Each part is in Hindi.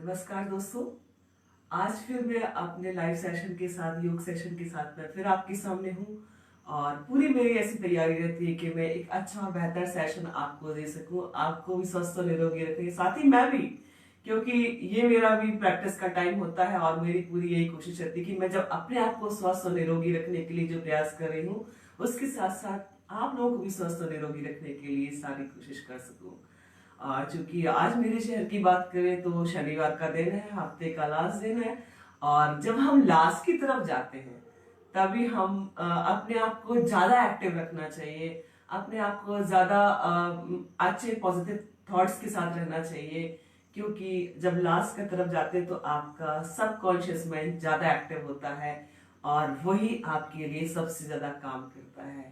नमस्कार दोस्तों। आज फिर मैं अपने लाइव सेशन के साथ, योग सेशन के साथ मैं फिर आपके सामने हूँ और पूरी मेरी ऐसी तैयारी रहती है कि मैं एक अच्छा और बेहतर सेशन आपको दे सकूं, आपको भी स्वस्थ और निरोगी रखें, साथ ही मैं भी, क्योंकि ये मेरा भी प्रैक्टिस का टाइम होता है और मेरी पूरी यही कोशिश रहती है कि मैं जब अपने आप को स्वस्थ और निरोगी रखने के लिए जो प्रयास कर रही हूँ, उसके साथ साथ आप लोगों को भी स्वस्थ और निरोगी रखने के लिए सारी कोशिश कर सकूं। चूंकि आज मेरे शहर की बात करें तो शनिवार का दिन है, हफ्ते का लास्ट दिन है और जब हम लास्ट की तरफ जाते हैं तभी हम अपने आप को ज्यादा एक्टिव रखना चाहिए, अपने आप को ज्यादा अच्छे पॉजिटिव थॉट्स के साथ रहना चाहिए, क्योंकि जब लास्ट की तरफ जाते हैं तो आपका सबकॉन्शियस माइंड ज्यादा एक्टिव होता है और वही आपके लिए सबसे ज्यादा काम करता है।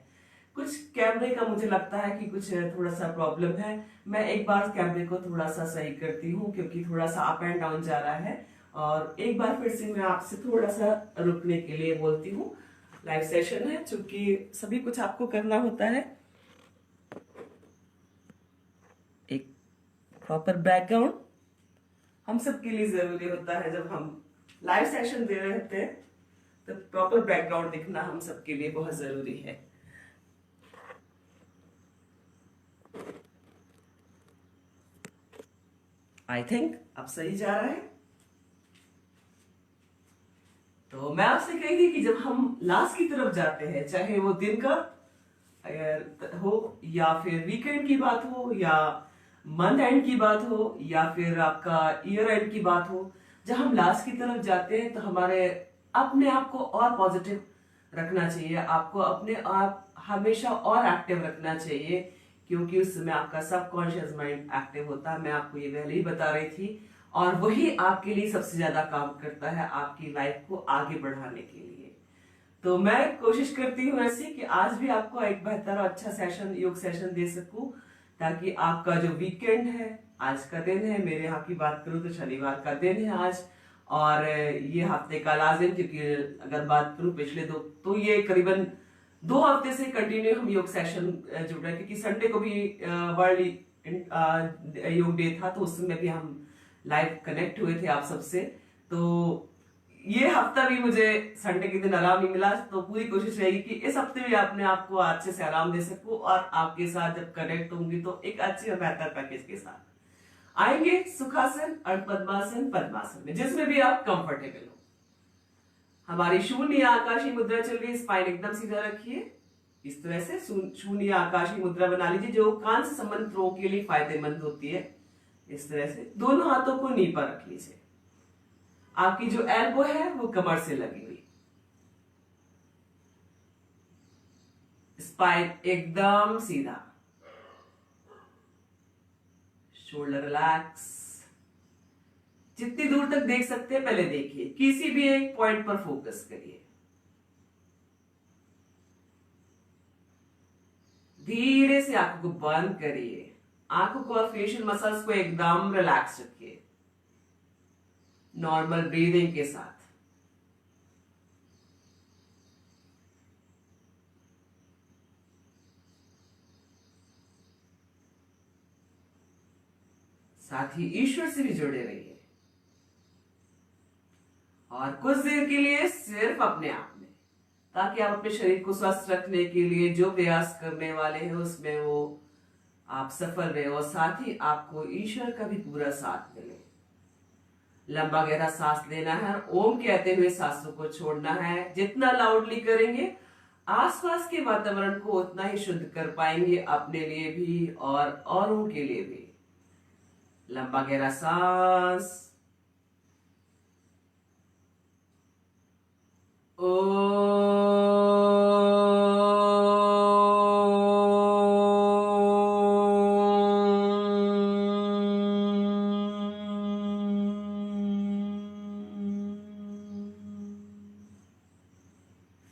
कुछ कैमरे का मुझे लगता है कि कुछ थोड़ा सा प्रॉब्लम है। मैं एक बार कैमरे को थोड़ा सा सही करती हूँ क्योंकि थोड़ा सा अप एंड डाउन जा रहा है और एक बार फिर से मैं आपसे थोड़ा सा रुकने के लिए बोलती हूँ। लाइव सेशन है, चूंकि सभी कुछ आपको करना होता है। एक प्रॉपर बैकग्राउंड हम सबके लिए जरूरी होता है। जब हम लाइव सेशन दे रहे होते हैं तो प्रॉपर बैकग्राउंड दिखना हम सबके लिए बहुत जरूरी है। आई थिंक अब सही जा रहा है। तो मैं आपसे कही थी कि जब हम लास्ट की तरफ जाते हैं, चाहे वो दिन का हो या फिर वीकेंड की बात हो या मंथ एंड की बात हो या फिर आपका ईयर एंड की बात हो, जब हम लास्ट की तरफ जाते हैं तो हमारे अपने आप को और पॉजिटिव रखना चाहिए, आपको अपने आप हमेशा और एक्टिव रखना चाहिए, क्योंकि उस समय आपका सबकॉन्शियस माइंड एक्टिव होता है। मैं आपको ये पहले ही बता रही थी और वही आपके लिए सबसे ज्यादा काम करता है आपकी लाइफ को आगे बढ़ाने के लिए। तो मैं कोशिश करती हूँ ऐसी कि आज भी आपको एक बेहतर और अच्छा सेशन, योग सेशन दे सकूं, ताकि आपका जो वीकेंड है, आज का दिन है, मेरे यहाँ की बात करूं तो शनिवार का दिन है आज, और ये हफ्ते का लास्ट दिन, क्योंकि अगर बात करूं पिछले दो, तो ये करीबन 2 हफ्ते से कंटिन्यू हम योग सेशन जुड़ रहे हैं, क्योंकि संडे को भी वर्ल्ड योग डे था तो उस समय भी हम लाइव कनेक्ट हुए थे आप सबसे। तो ये हफ्ता भी मुझे संडे के दिन आराम नहीं मिला, तो पूरी कोशिश रहेगी कि इस हफ्ते भी अपने आप को अच्छे से आराम दे सकूं और आपके साथ जब कनेक्ट होंगी तो एक अच्छे और बेहतर पैकेज के साथ आएंगे। सुखासन, अर्ध पद्मासन, पद्मासन में, जिसमें भी आप कंफर्टेबल हो। हमारी शून्य आकाशीय मुद्रा चल रही है, स्पाइन एकदम सीधा रखिए, इस तरह से शून्य आकाशीय मुद्रा बना लीजिए, जो कान से संबंधित रोगों के लिए फायदेमंद होती है। इस तरह से दोनों हाथों को नी पर रख लीजिए, आपकी जो एल्बो है वो कमर से लगी हुई, स्पाइन एकदम सीधा, शोल्डर रिलैक्स, जितनी दूर तक देख सकते हैं पहले देखिए, किसी भी एक पॉइंट पर फोकस करिए। धीरे से आंखों को बंद करिए, आंखों को और फेशियल मसल्स को एकदम रिलैक्स रखिए, नॉर्मल ब्रीदिंग के साथ। साथ ही ईश्वर से भी जुड़े रहिए और कुछ देर के लिए सिर्फ अपने आप में, ताकि आप अपने शरीर को स्वस्थ रखने के लिए जो प्रयास करने वाले हैं उसमें वो आप सफल रहे और साथ ही आपको ईश्वर का भी पूरा साथ मिले। लंबा गहरा सांस लेना है, ओम कहते हुए सांसों को छोड़ना है। जितना लाउडली करेंगे आसपास के वातावरण को उतना ही शुद्ध कर पाएंगे, अपने लिए भी और औरों के लिए भी। लंबा गहरा सांस,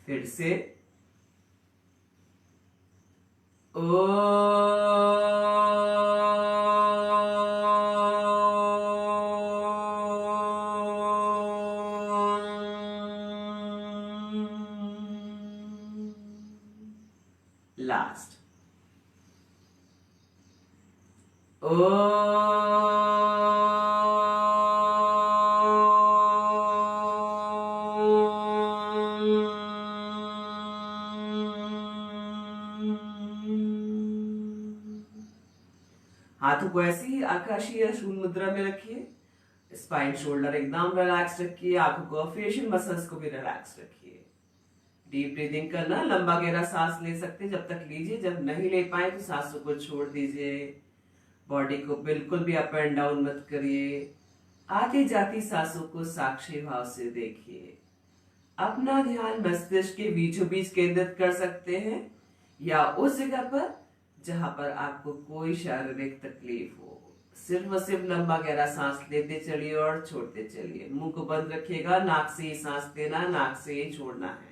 फिर से लास्ट ओ हाथों को ऐसे ही आकाशीय शूल मुद्रा में रखिए। स्पाइन शोल्डर एकदम रिलैक्स रखिए, आंखों को फेशियल मसल्स को भी रिलैक्स रखिए। डीप ब्रीदिंग करना, लंबा गहरा सांस ले सकते जब तक लीजिए, जब नहीं ले पाए तो सांसों को छोड़ दीजिए। बॉडी को बिल्कुल भी अप एंड डाउन मत करिए। आती जाती सांसों को साक्षी भाव से देखिए। अपना ध्यान मस्तिष्क के बीचों बीच केंद्रित कर सकते हैं या उस जगह पर जहां पर आपको कोई शारीरिक तकलीफ हो। सिर्फ और सिर्फ लंबा गहरा सांस लेते चलिए और छोड़ते चलिए। मुंह को बंद रखिएगा, नाक से ही सांस लेना, नाक से ही छोड़ना है।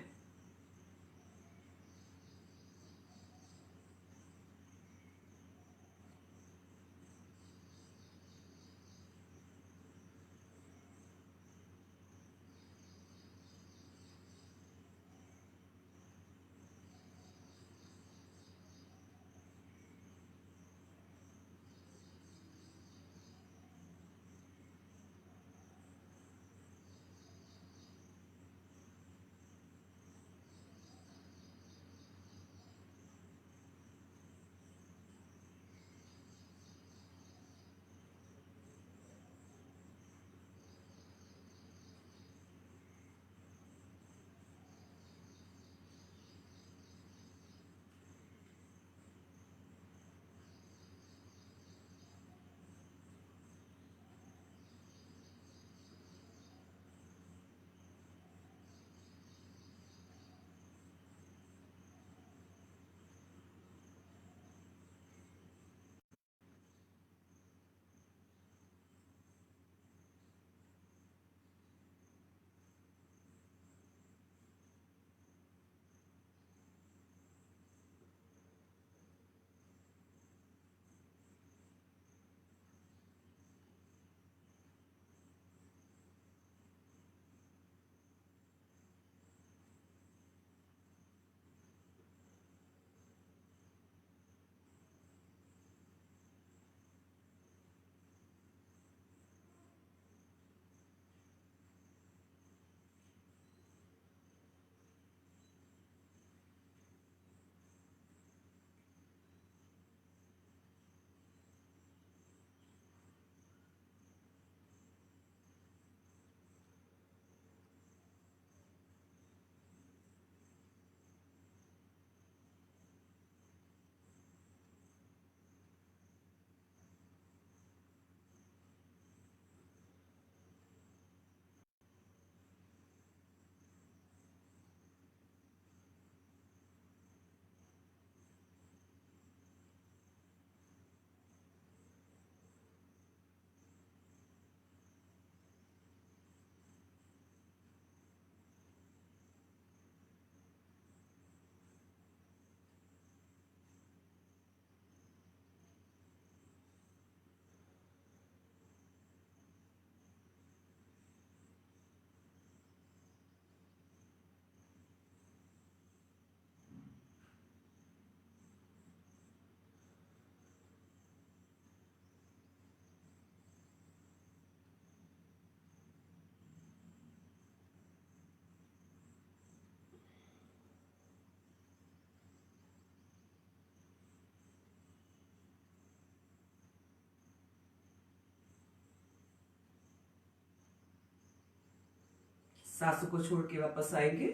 सांसों को छोड़ के वापस आएंगे।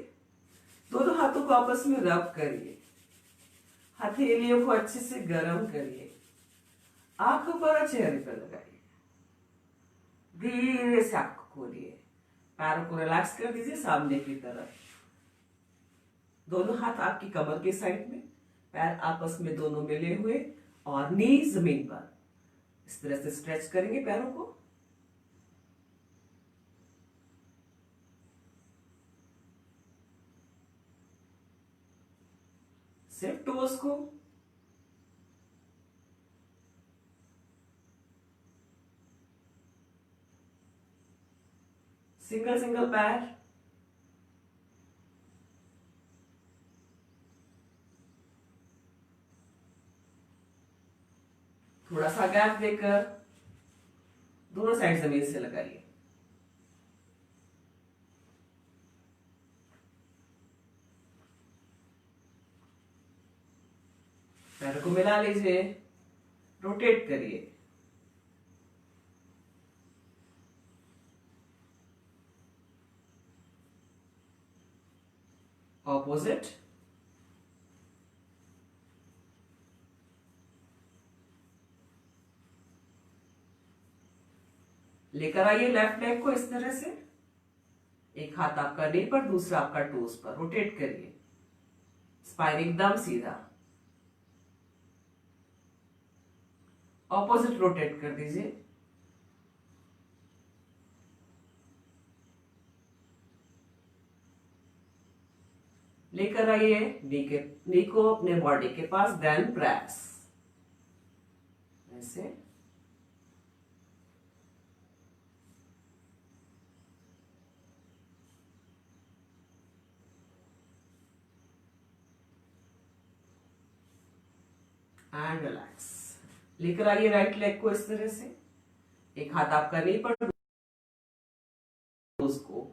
दोनों हाथों को आपस में रब करिए। हथेलियों को अच्छे से गर्म करिए। आंखों पर चेहरे पर लगाइए। धीरे से आंख खोलिए। पैरों को रिलैक्स कर दीजिए सामने की तरफ। दोनों हाथ आपकी कमर के साइड में, पैर आपस में दोनों मिले हुए और नी जमीन पर। इस तरह से स्ट्रेच करेंगे पैरों को। सिर्फ टोस को। सिंगल सिंगल पैर। थोड़ा सा गैप देकर दोनों साइड जमीन से लगाइए। पैर को मिला लीजिए। रोटेट करिए। ऑपोजिट, लेकर आइए लेफ्ट लेग को इस तरह से, एक हाथ आपका नी पर, दूसरा आपका टोस पर, रोटेट करिए, स्पाइन एकदम सीधा, ऑपोजिट रोटेट कर दीजिए, लेकर आइए नी को अपने बॉडी के पास, देन प्रेस, ऐसे, एंड रिलैक्स। लेकर आइए राइट लेग को इस तरह से, एक हाथ आपका नी पर, उसको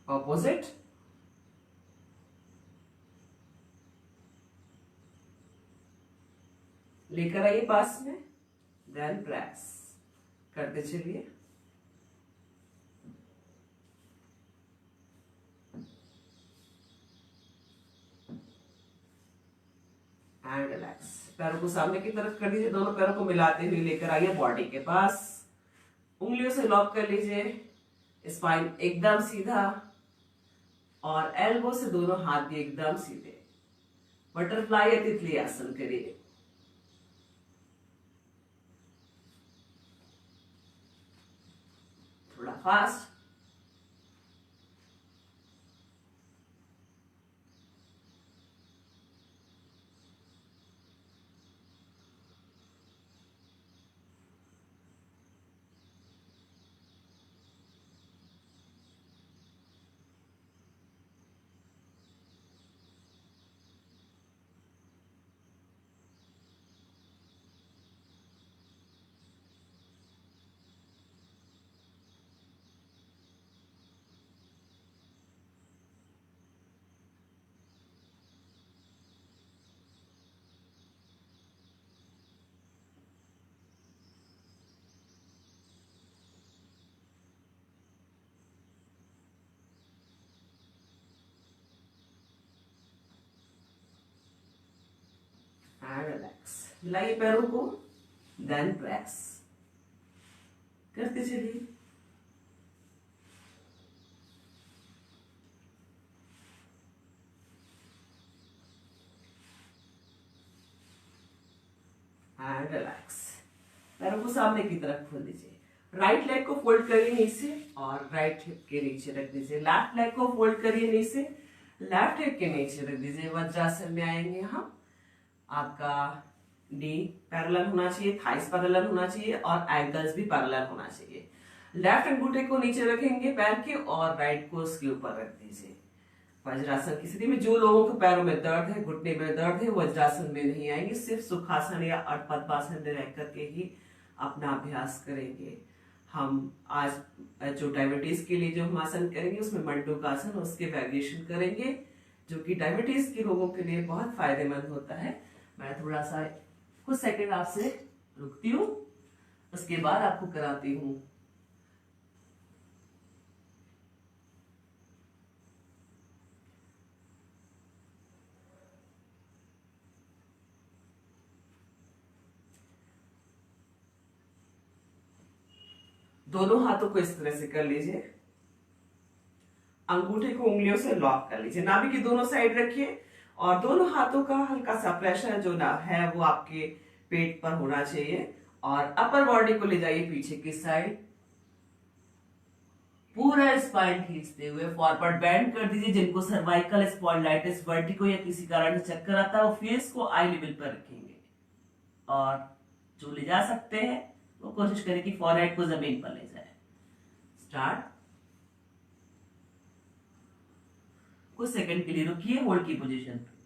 ऑपोजिट, लेकर आइए पास में, देन प्रेस करते चलिए, एंड रिलैक्स। पैरों को सामने की तरफ कर दीजिए, दोनों पैरों को मिलाते हुए लेकर आइए बॉडी के पास, उंगलियों से लॉक कर लीजिए, स्पाइन एकदम सीधा, और एल्बो से दोनों हाथ भी एकदम सीधे, बटरफ्लाई या तितली आसन करिए, थोड़ा फास्ट, एंड रिलैक्स। हिलाइए पैरों को, देन प्रेस करते चलिए, एंड रिलैक्स। पैरों को सामने की तरफ खोल दीजिए, राइट लेग को फोल्ड करिए नीचे और राइट हिप के नीचे रख दीजिए, लेफ्ट लेग को फोल्ड करिए नीचे, लेफ्ट हिप के नीचे रख दीजिए, वज्रासन में आएंगे हम। आपका नी पैरेलल होना चाहिए, थाइस पैरेलल होना चाहिए और एंकल्स भी पैरेलल होना चाहिए। लेफ्ट अंगूठे को नीचे रखेंगे पैर के और राइट को उसके ऊपर रख दीजिए। वज्रासन की स्थिति में जो लोगों के पैरों में दर्द है, घुटने में दर्द है, वज्रासन में नहीं आएंगे, सिर्फ सुखासन या पद्मासन में रह करके ही अपना अभ्यास करेंगे। हम आज जो डायबिटीज के लिए जो हम आसन करेंगे उसमें मंडूकासन, उसके वेरिएशन करेंगे जो कि डायबिटीज के लोगों के लिए बहुत फायदेमंद होता है। मैं थोड़ा सा कुछ सेकंड आपसे रुकती हूँ, उसके बाद आपको कराती हूँ। दोनों हाथों को इस तरह से कर लीजिए, अंगूठे को उंगलियों से लॉक कर लीजिए, नाभि की दोनों साइड रखिए और दोनों हाथों का हल्का सा प्रेशर जो ना है वो आपके पेट पर होना चाहिए और अपर बॉडी को ले जाइए पीछे की साइड, पूरा स्पाइन खींचते हुए फॉरवर्ड बेंड कर दीजिए। जिनको सर्वाइकल स्पॉन्डिलाइटिस, वर्टिको या किसी कारण से चक्कर आता है वो फेस को आई लेवल पर रखेंगे और जो ले जा सकते हैं वो कोशिश करें कि फॉरहेड को जमीन पर ले जाए। स्टार्ट। कुछ सेकंड के लिए रुकिए होल्ड की पोजीशन पे।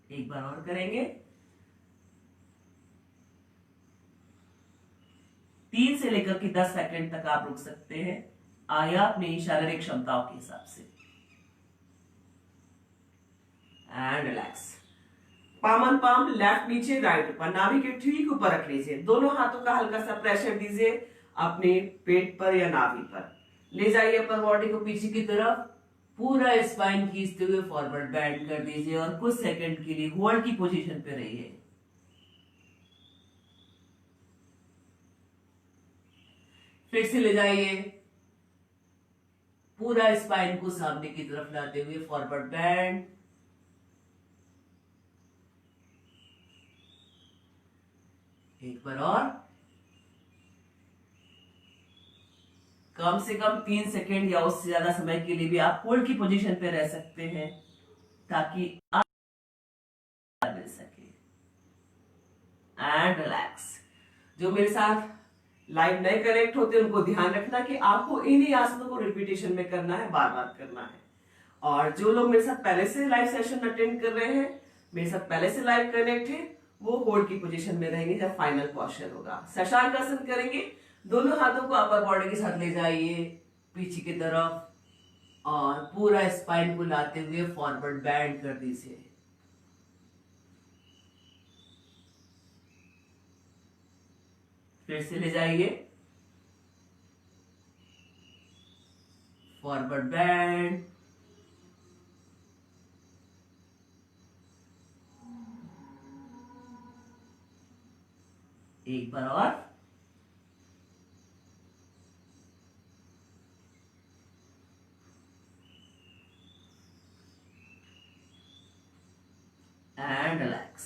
एक बार और करेंगे। 3 से लेकर के 10 सेकंड तक आप रुक सकते हैं, आया अपनी शारीरिक क्षमताओं के हिसाब से। And relax. Palm on palm, left नीचे राइट ऊपर, नाभि के ठीक ऊपर रख लीजिए। दोनों हाथों का हल्का सा प्रेशर दीजिए अपने पेट पर या नाभि पर। ले जाइए अपर बॉडी को पीछे की तरफ, पूरा स्पाइन खींचते हुए फॉरवर्ड बेंड कर दीजिए और कुछ सेकंड के लिए होल्ड की पोजीशन पे रहिए। फिर से ले जाइए, पूरा स्पाइन को सामने की तरफ लाते हुए फॉरवर्ड बेंड। एक बार और, कम से कम 3 सेकेंड या उससे ज्यादा समय के लिए भी आप होल्ड की पोजीशन पे रह सकते हैं ताकि आप मिल सके। And relax. जो मेरे साथ लाइव नए कनेक्ट होते हैं उनको ध्यान रखना कि आपको इन्हीं आसनों को रिपीटेशन में करना है, बार बार करना है। और जो लोग मेरे साथ पहले से लाइव सेशन अटेंड कर रहे हैं, मेरे साथ पहले से लाइव कनेक्ट है, वो होल्ड की पोजीशन में रहेंगे जब फाइनल पोस्चर होगा। शशांक आसन करेंगे। दोनों हाथों को अपर बॉडी के साथ ले जाइए पीछे की तरफ और पूरा स्पाइन को लाते हुए फॉरवर्ड बेंड कर दीजिए। फिर से ले जाइए, फॉरवर्ड बेंड। एक बार और, एंड रिलैक्स।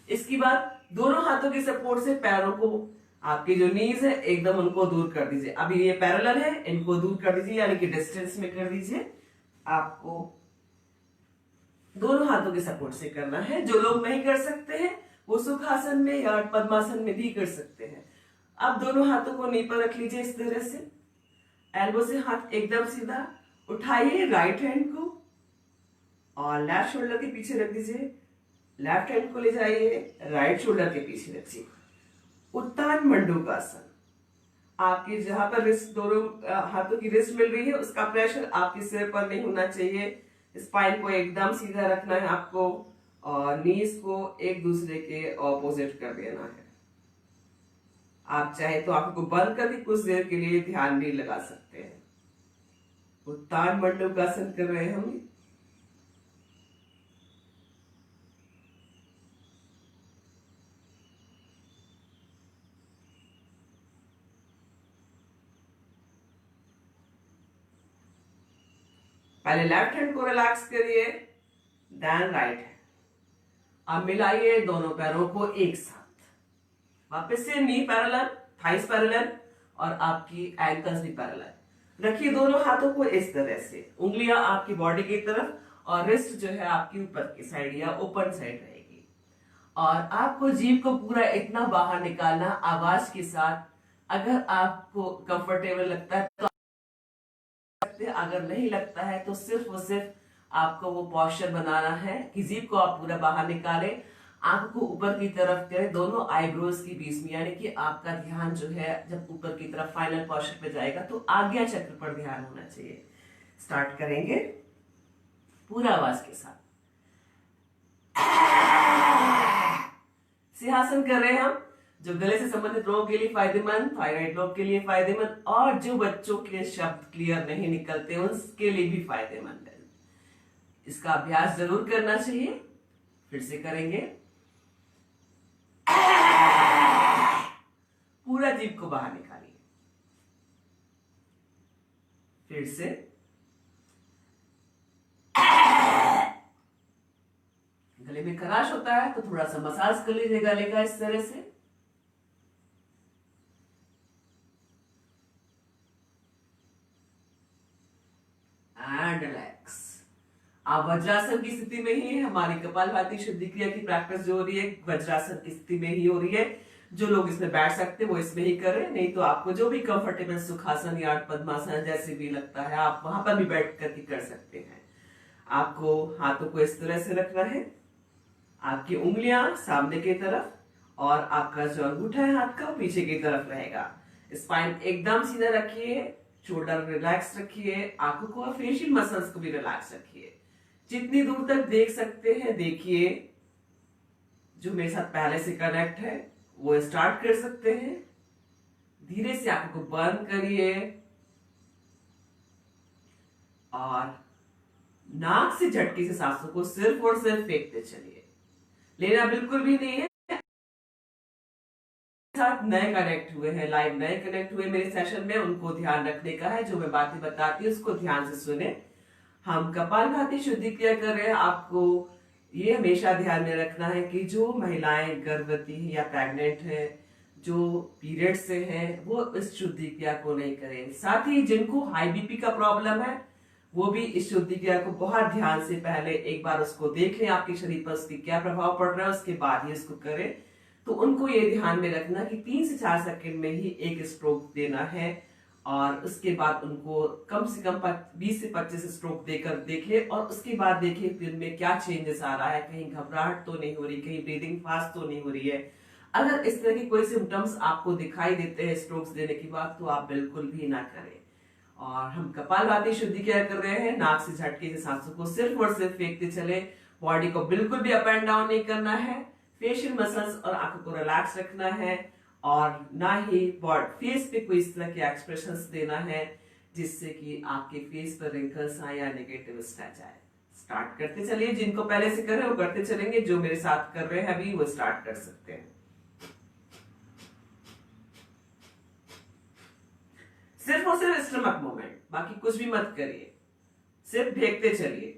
इसके बाद दोनों हाथों की सपोर्ट से पैरों को, आपके जो नीज है एकदम उनको दूर कर दीजिए। अभी ये पैरेलल है, इनको दूर कर दीजिए, यानी कि डिस्टेंस में कर दीजिए। आपको दोनों हाथों के सपोर्ट से करना है। जो लोग नहीं कर सकते हैं वो सुखासन में या पद्मासन में भी कर सकते हैं। अब दोनों हाथों को नी पर रख लीजिए इस तरह से, एल्बो से हाथ एकदम सीधा उठाइए राइट हैंड को और लेफ्ट शोल्डर के पीछे रख दीजिए। लेफ्ट हैंड को ले जाइए राइट शोल्डर के पीछे रखिए। उत्तान मंडूकासन। आपके जहां पर रिस्ट, दोनों हाथों की रिस्ट मिल रही है, उसका प्रेशर आपके सिर पर नहीं होना चाहिए। स्पाइन को एकदम सीधा रखना है आपको और नीज को एक दूसरे के ऑपोजिट कर देना है। आप चाहे तो आपको बंद करके कुछ देर के लिए ध्यान भी लगा सकते हैं। उत्तान मंडूकासन कर रहे हैं हम। पहले लेफ्ट हैंड को रिलैक्स करिए, देन राइट हैंड। अब मिलाइए दोनों पैरों को एक साथ। वापस से नी पैरेलल, थाइस पैरेलल और आपकी एंकल्स भी पैरेलल। रखिए दोनों हाथों को इस तरह से, उंगलियां आपकी बॉडी की तरफ और रिस्ट जो है आपकी ऊपर की साइड या ओपन साइड रहेगी। और आपको जीभ को पूरा इतना बाहर निकालना आवाज के साथ। अगर आपको कंफर्टेबल लगता है तो अगर नहीं लगता है तो सिर्फ और सिर्फ आपको वो पॉस्चर बनाना है कि जीभ को आप पूरा बाहर निकालें, आंख को ऊपर की तरफ करें, दोनों आईब्रोज के बीच में, यानी कि आपका ध्यान जो है जब ऊपर की तरफ फाइनल पॉस्चर पे जाएगा तो आज्ञा चक्र पर ध्यान होना चाहिए। स्टार्ट करेंगे पूरा आवाज के साथ। सिंहासन कर रहे हैं हम, जो गले से संबंधित लोगों के लिए फायदेमंद, थायराइड लोग के लिए फायदेमंद और जो बच्चों के शब्द क्लियर नहीं निकलते उसके लिए भी फायदेमंद है। इसका अभ्यास जरूर करना चाहिए। फिर से करेंगे, पूरा जीभ को बाहर निकालिए। फिर से, गले में खराश होता है तो थोड़ा सा मसाज कर लीजिए गले का इस तरह से। And relax. आप वज्रासन की स्थिति में ही, हमारी कपालभाति शुद्धि क्रिया की प्रैक्टिस जो हो रही है वज्रासन की स्थिति में ही हो रही है। जो लोग इसमें बैठ सकते हैं वो इसमें ही करें, नहीं तो आपको जो भी कंफर्टेबल सुखासन या पद्मासन जैसे भी लगता है आप वहां पर भी बैठ करके कर सकते हैं। आपको हाथों को इस तरह से रखना है, आपकी उंगलियां सामने की तरफ और आपका जो अंगूठा है हाथ का पीछे की तरफ रहेगा। स्पाइन एकदम सीधा रखिए, शोल्डर रिलैक्स रखिए, आंखों को और फेशियल मसल्स को भी रिलैक्स रखिए। जितनी दूर तक देख सकते हैं देखिए। जो मेरे साथ पहले से कनेक्ट है वो स्टार्ट कर सकते हैं। धीरे से आंखों को बंद करिए और नाक से झटके से सांसों को सिर्फ और सिर्फ फेंकते चलिए। लेना बिल्कुल भी नहीं है। साथ नए कनेक्ट हुए हैं, लाइव नए कनेक्ट हुए मेरे सेशन में, उनको ध्यान रखने का है। जो मैं बातें बताती हूँ उसको ध्यान से सुने। हम कपालभाति शुद्धि क्रिया कर रहे हैं। आपको ये हमेशा ध्यान में रखना है कि जो महिलाएं गर्भवती हैं या प्रेग्नेंट हैं, जो पीरियड से हैं, वो इस शुद्धि क्रिया को नहीं करें। साथ ही जिनको हाई बीपी का प्रॉब्लम है वो भी इस शुद्धि क्रिया को बहुत ध्यान से पहले एक बार उसको देख लें, आपके शरीर पर उसकी क्या प्रभाव पड़ रहा है, उसके बाद ही इसको करें। तो उनको ये ध्यान में रखना कि 3 से 4 सेकंड में ही एक स्ट्रोक देना है और उसके बाद उनको कम से कम 20 से 25 स्ट्रोक देकर देखे और उसके बाद देखे कि उनमें क्या चेंजेस आ रहा है, कहीं घबराहट तो नहीं हो रही, कहीं ब्रीदिंग फास्ट तो नहीं हो रही है। अगर इस तरह की कोई सिम्टम्स आपको दिखाई देते हैं स्ट्रोक्स देने के बाद तो आप बिल्कुल भी ना करें। और हम कपालभाति शुद्धि क्या कर रहे हैं, नाक से झटके से सांसों को सिर्फ और सिर्फ फेंकते चले। बॉडी को बिल्कुल भी अप एंड डाउन नहीं करना है। फेशियल मसल्स और आंखों को रिलैक्स रखना है और ना ही फेस पे कोई इस तरह के एक्सप्रेशंस देना है जिससे कि आपके फेस पर रिंकल्स आए या नेगेटिव स्ट्रेच आए। स्टार्ट करते चलिए। जिनको पहले से कर रहे हैं वो करते चलेंगे, जो मेरे साथ कर रहे हैं अभी वो स्टार्ट कर सकते हैं। सिर्फ और सिर्फ स्टमक मूवमेंट, बाकी कुछ भी मत करिए, सिर्फ फेंकते चलिए।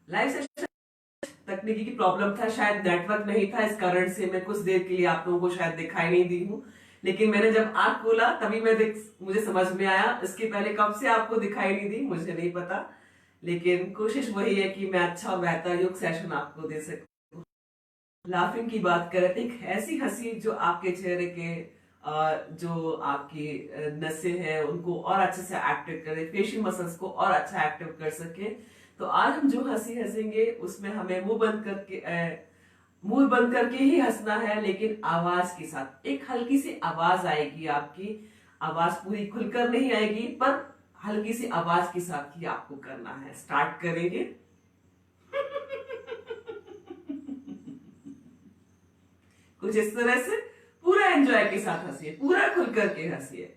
लाइव सेशन तकनीकी की प्रॉब्लम था, शायद नेटवर्क नहीं था, इस कारण से मैं कुछ देर के लिए आप लोगों को शायद दिखाई नहीं दी हूँ। लेकिन मैंने जब आंख खोला तभी मुझे समझ में आया। इसके पहले कब से आपको दिखाई नहीं दी मुझे नहीं पता, लेकिन कोशिश वही है कि मैं अच्छा और बेहतर योग सेशन आपको दे सकूं। लाफिंग की बात करें, एक ऐसी हंसी जो आपके चेहरे के जो आपकी नसें हैं उनको और अच्छे से एक्टिव करे, फेशियल मसल्स को और अच्छा एक्टिव कर सके। तो आज हम जो हंसी हंसेंगे उसमें हमें मुंह बंद करके ही हंसना है, लेकिन आवाज के साथ। एक हल्की सी आवाज आएगी, आपकी आवाज पूरी खुलकर नहीं आएगी पर हल्की सी आवाज के साथ ही आपको करना है। स्टार्ट करेंगे। कुछ इस तरह से पूरा एंजॉय के साथ हंसिए, पूरा खुल करके हंसिए।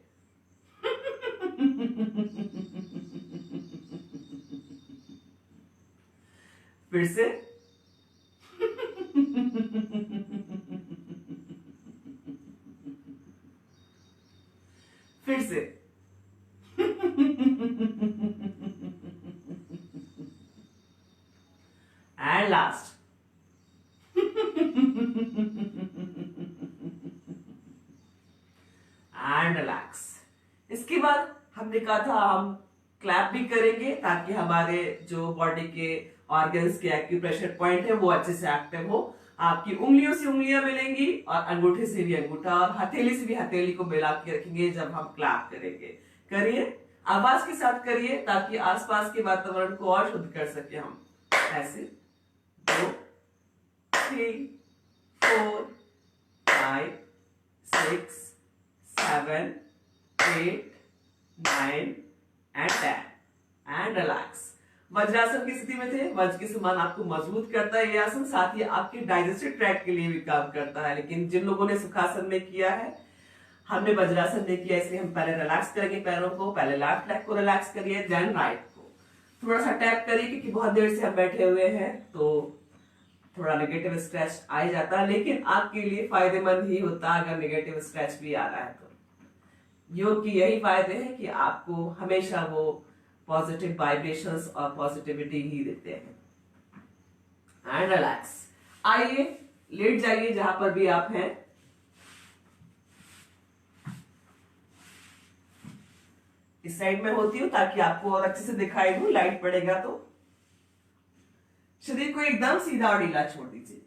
फिर से। फिर से। And last. And relax. इसके बाद हमने कहा था हम क्लैप भी करेंगे ताकि हमारे जो बॉडी के ऑर्गन्स के एक्यूप्रेशर पॉइंट है वो अच्छे से एक्टिव हो। आपकी उंगलियों से उंगलियां मिलेंगी और अंगूठे से भी अंगूठा और हथेली से भी हथेली को मिला के रखेंगे जब हम क्लैप करेंगे। करिए, आवाज के साथ करिए ताकि आसपास के वातावरण को और शुद्ध कर सके हम। ऐसे 2 3 4 5 6 7 8 9 and 10 and relax। वज्रासन की स्थिति में थे। वज्र के समान आपको मजबूत करता है ये आसन, साथ ही आपके डाइजेस्टिव ट्रैक्ट के लिए भी काम करता है। लेकिन जिन लोगों ने सुखासन में किया है, हमने वज्रासन में किया, इसलिए हम पहले रिलैक्स करेंगे पैरों को। पहले लेफ्ट लेग को रिलैक्स करिए, देन राइट को थोड़ा सा टैप करिए, क्योंकि बहुत देर से हम बैठे हुए हैं तो थोड़ा नेगेटिव स्ट्रेच आ ही जाता है, लेकिन आपके लिए फायदेमंद ही होता है अगर नेगेटिव स्ट्रेच भी आ रहा है तो। योग की यही फायदे हैं कि आपको हमेशा वो पॉजिटिव वाइब्रेशंस और पॉजिटिविटी ही देते हैं। And relax. आइए लेट जाइए जहां पर भी आप हैं। इस साइड में होती हूं ताकि आपको और अच्छे से दिखाई दूं, लाइट पड़ेगा तो। शरीर को एकदम सीधा और ढीला छोड़ दीजिए,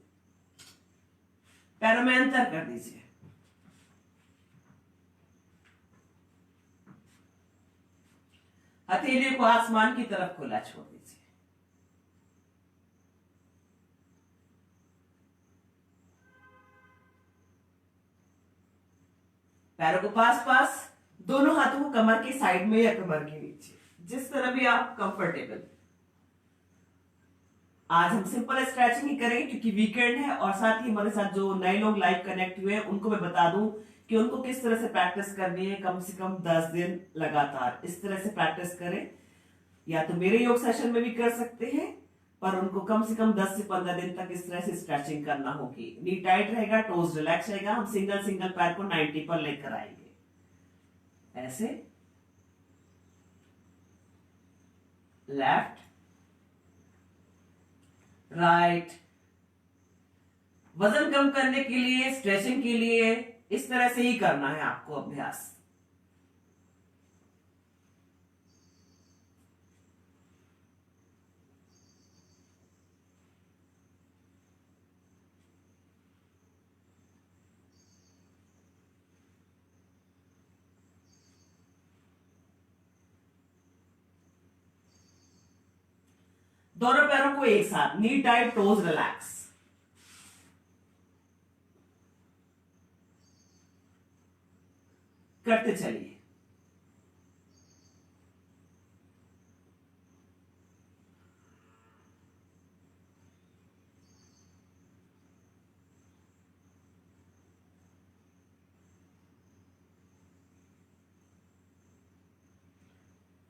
पैरों में अंतर कर दीजिए। हथेलियों को आसमान की तरफ खुला छोड़ दीजिए। पैरों को पास पास, दोनों हाथों को कमर के साइड में या कमर के नीचे, जिस तरह भी आप कंफर्टेबल। आज हम सिंपल स्ट्रेचिंग ही करेंगे क्योंकि वीकेंड है, और साथ ही हमारे साथ जो नए लोग लाइव कनेक्ट हुए हैं उनको मैं बता दूं कि उनको किस तरह से प्रैक्टिस करनी है। कम से कम 10 दिन लगातार इस तरह से प्रैक्टिस करें, या तो मेरे योग सेशन में भी कर सकते हैं, पर उनको कम से कम 10 से 15 दिन तक इस तरह से स्ट्रेचिंग करना होगी। नी टाइट रहेगा, टोज रिलैक्स रहेगा। हम सिंगल सिंगल पैर को 90 पर लेकर आएंगे, ऐसे। Left right. वजन कम करने के लिए, स्ट्रेचिंग के लिए इस तरह से ही करना है आपको अभ्यास। दोनों पैरों को एक साथ, नी टाइट, टोज रिलैक्स। करते चलिए।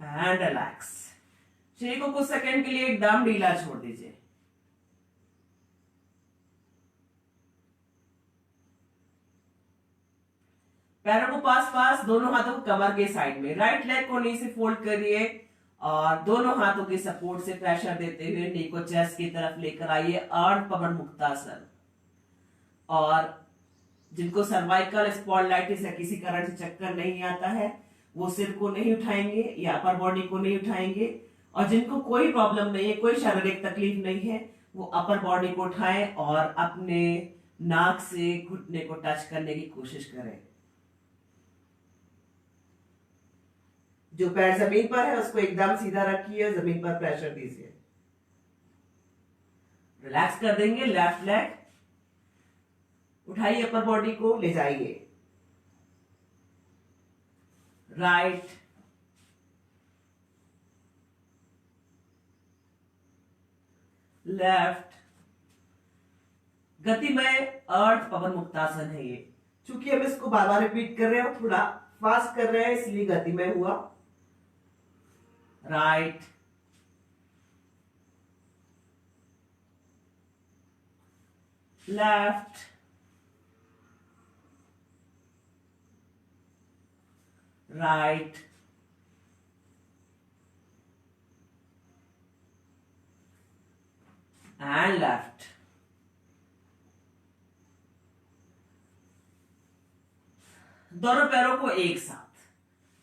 And relax. शरीर को कुछ सेकंड के लिए एकदम ढीला छोड़ दीजिए। पैरों को पास पास, दोनों हाथों को कमर के साइड में। राइट लेग को नी से फोल्ड करिए और दोनों हाथों के सपोर्ट से प्रेशर देते हुए नी को चेस्ट की तरफ लेकर आइए, अर्ध पवन मुक्तासन। और जिनको सर्वाइकल स्पॉन्डिलाइटिस या किसी कारण से चक्कर नहीं आता है, वो सिर को नहीं उठाएंगे या अपर बॉडी को नहीं उठाएंगे। और जिनको कोई प्रॉब्लम नहीं है, कोई शारीरिक तकलीफ नहीं है, वो अपर बॉडी को उठाएं और अपने नाक से घुटने को टच करने की कोशिश करें। जो पैर जमीन पर है उसको एकदम सीधा रखिए, जमीन पर प्रेशर दीजिए। रिलैक्स कर देंगे। लेफ्ट लेग उठाइए, अपर बॉडी को ले जाइए। Right left. गतिमय अर्थ पवन मुक्तासन है ये। चूंकि हम इसको बार बार रिपीट कर रहे हैं, थोड़ा फास्ट कर रहे हैं, इसलिए गतिमय हुआ। Right left right and left. दोनों पैरों को एक साथ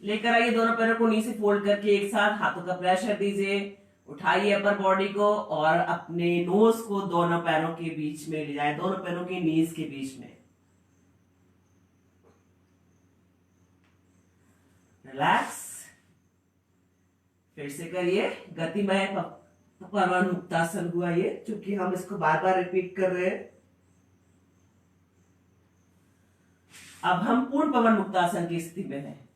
लेकर आइए, दोनों पैरों को नीचे फोल्ड करके एक साथ हाथों का प्रेशर दीजिए, उठाइए अपर बॉडी को और अपने नोज को दोनों पैरों के बीच में ले जाए, दोनों पैरों के नीज के बीच में। रिलैक्स। फिर से करिए गतिमय पवन मुक्तासन हुआ ये, क्योंकि हम इसको बार बार रिपीट कर रहे हैं। अब हम पूर्ण पवन मुक्तासन की स्थिति में हैं।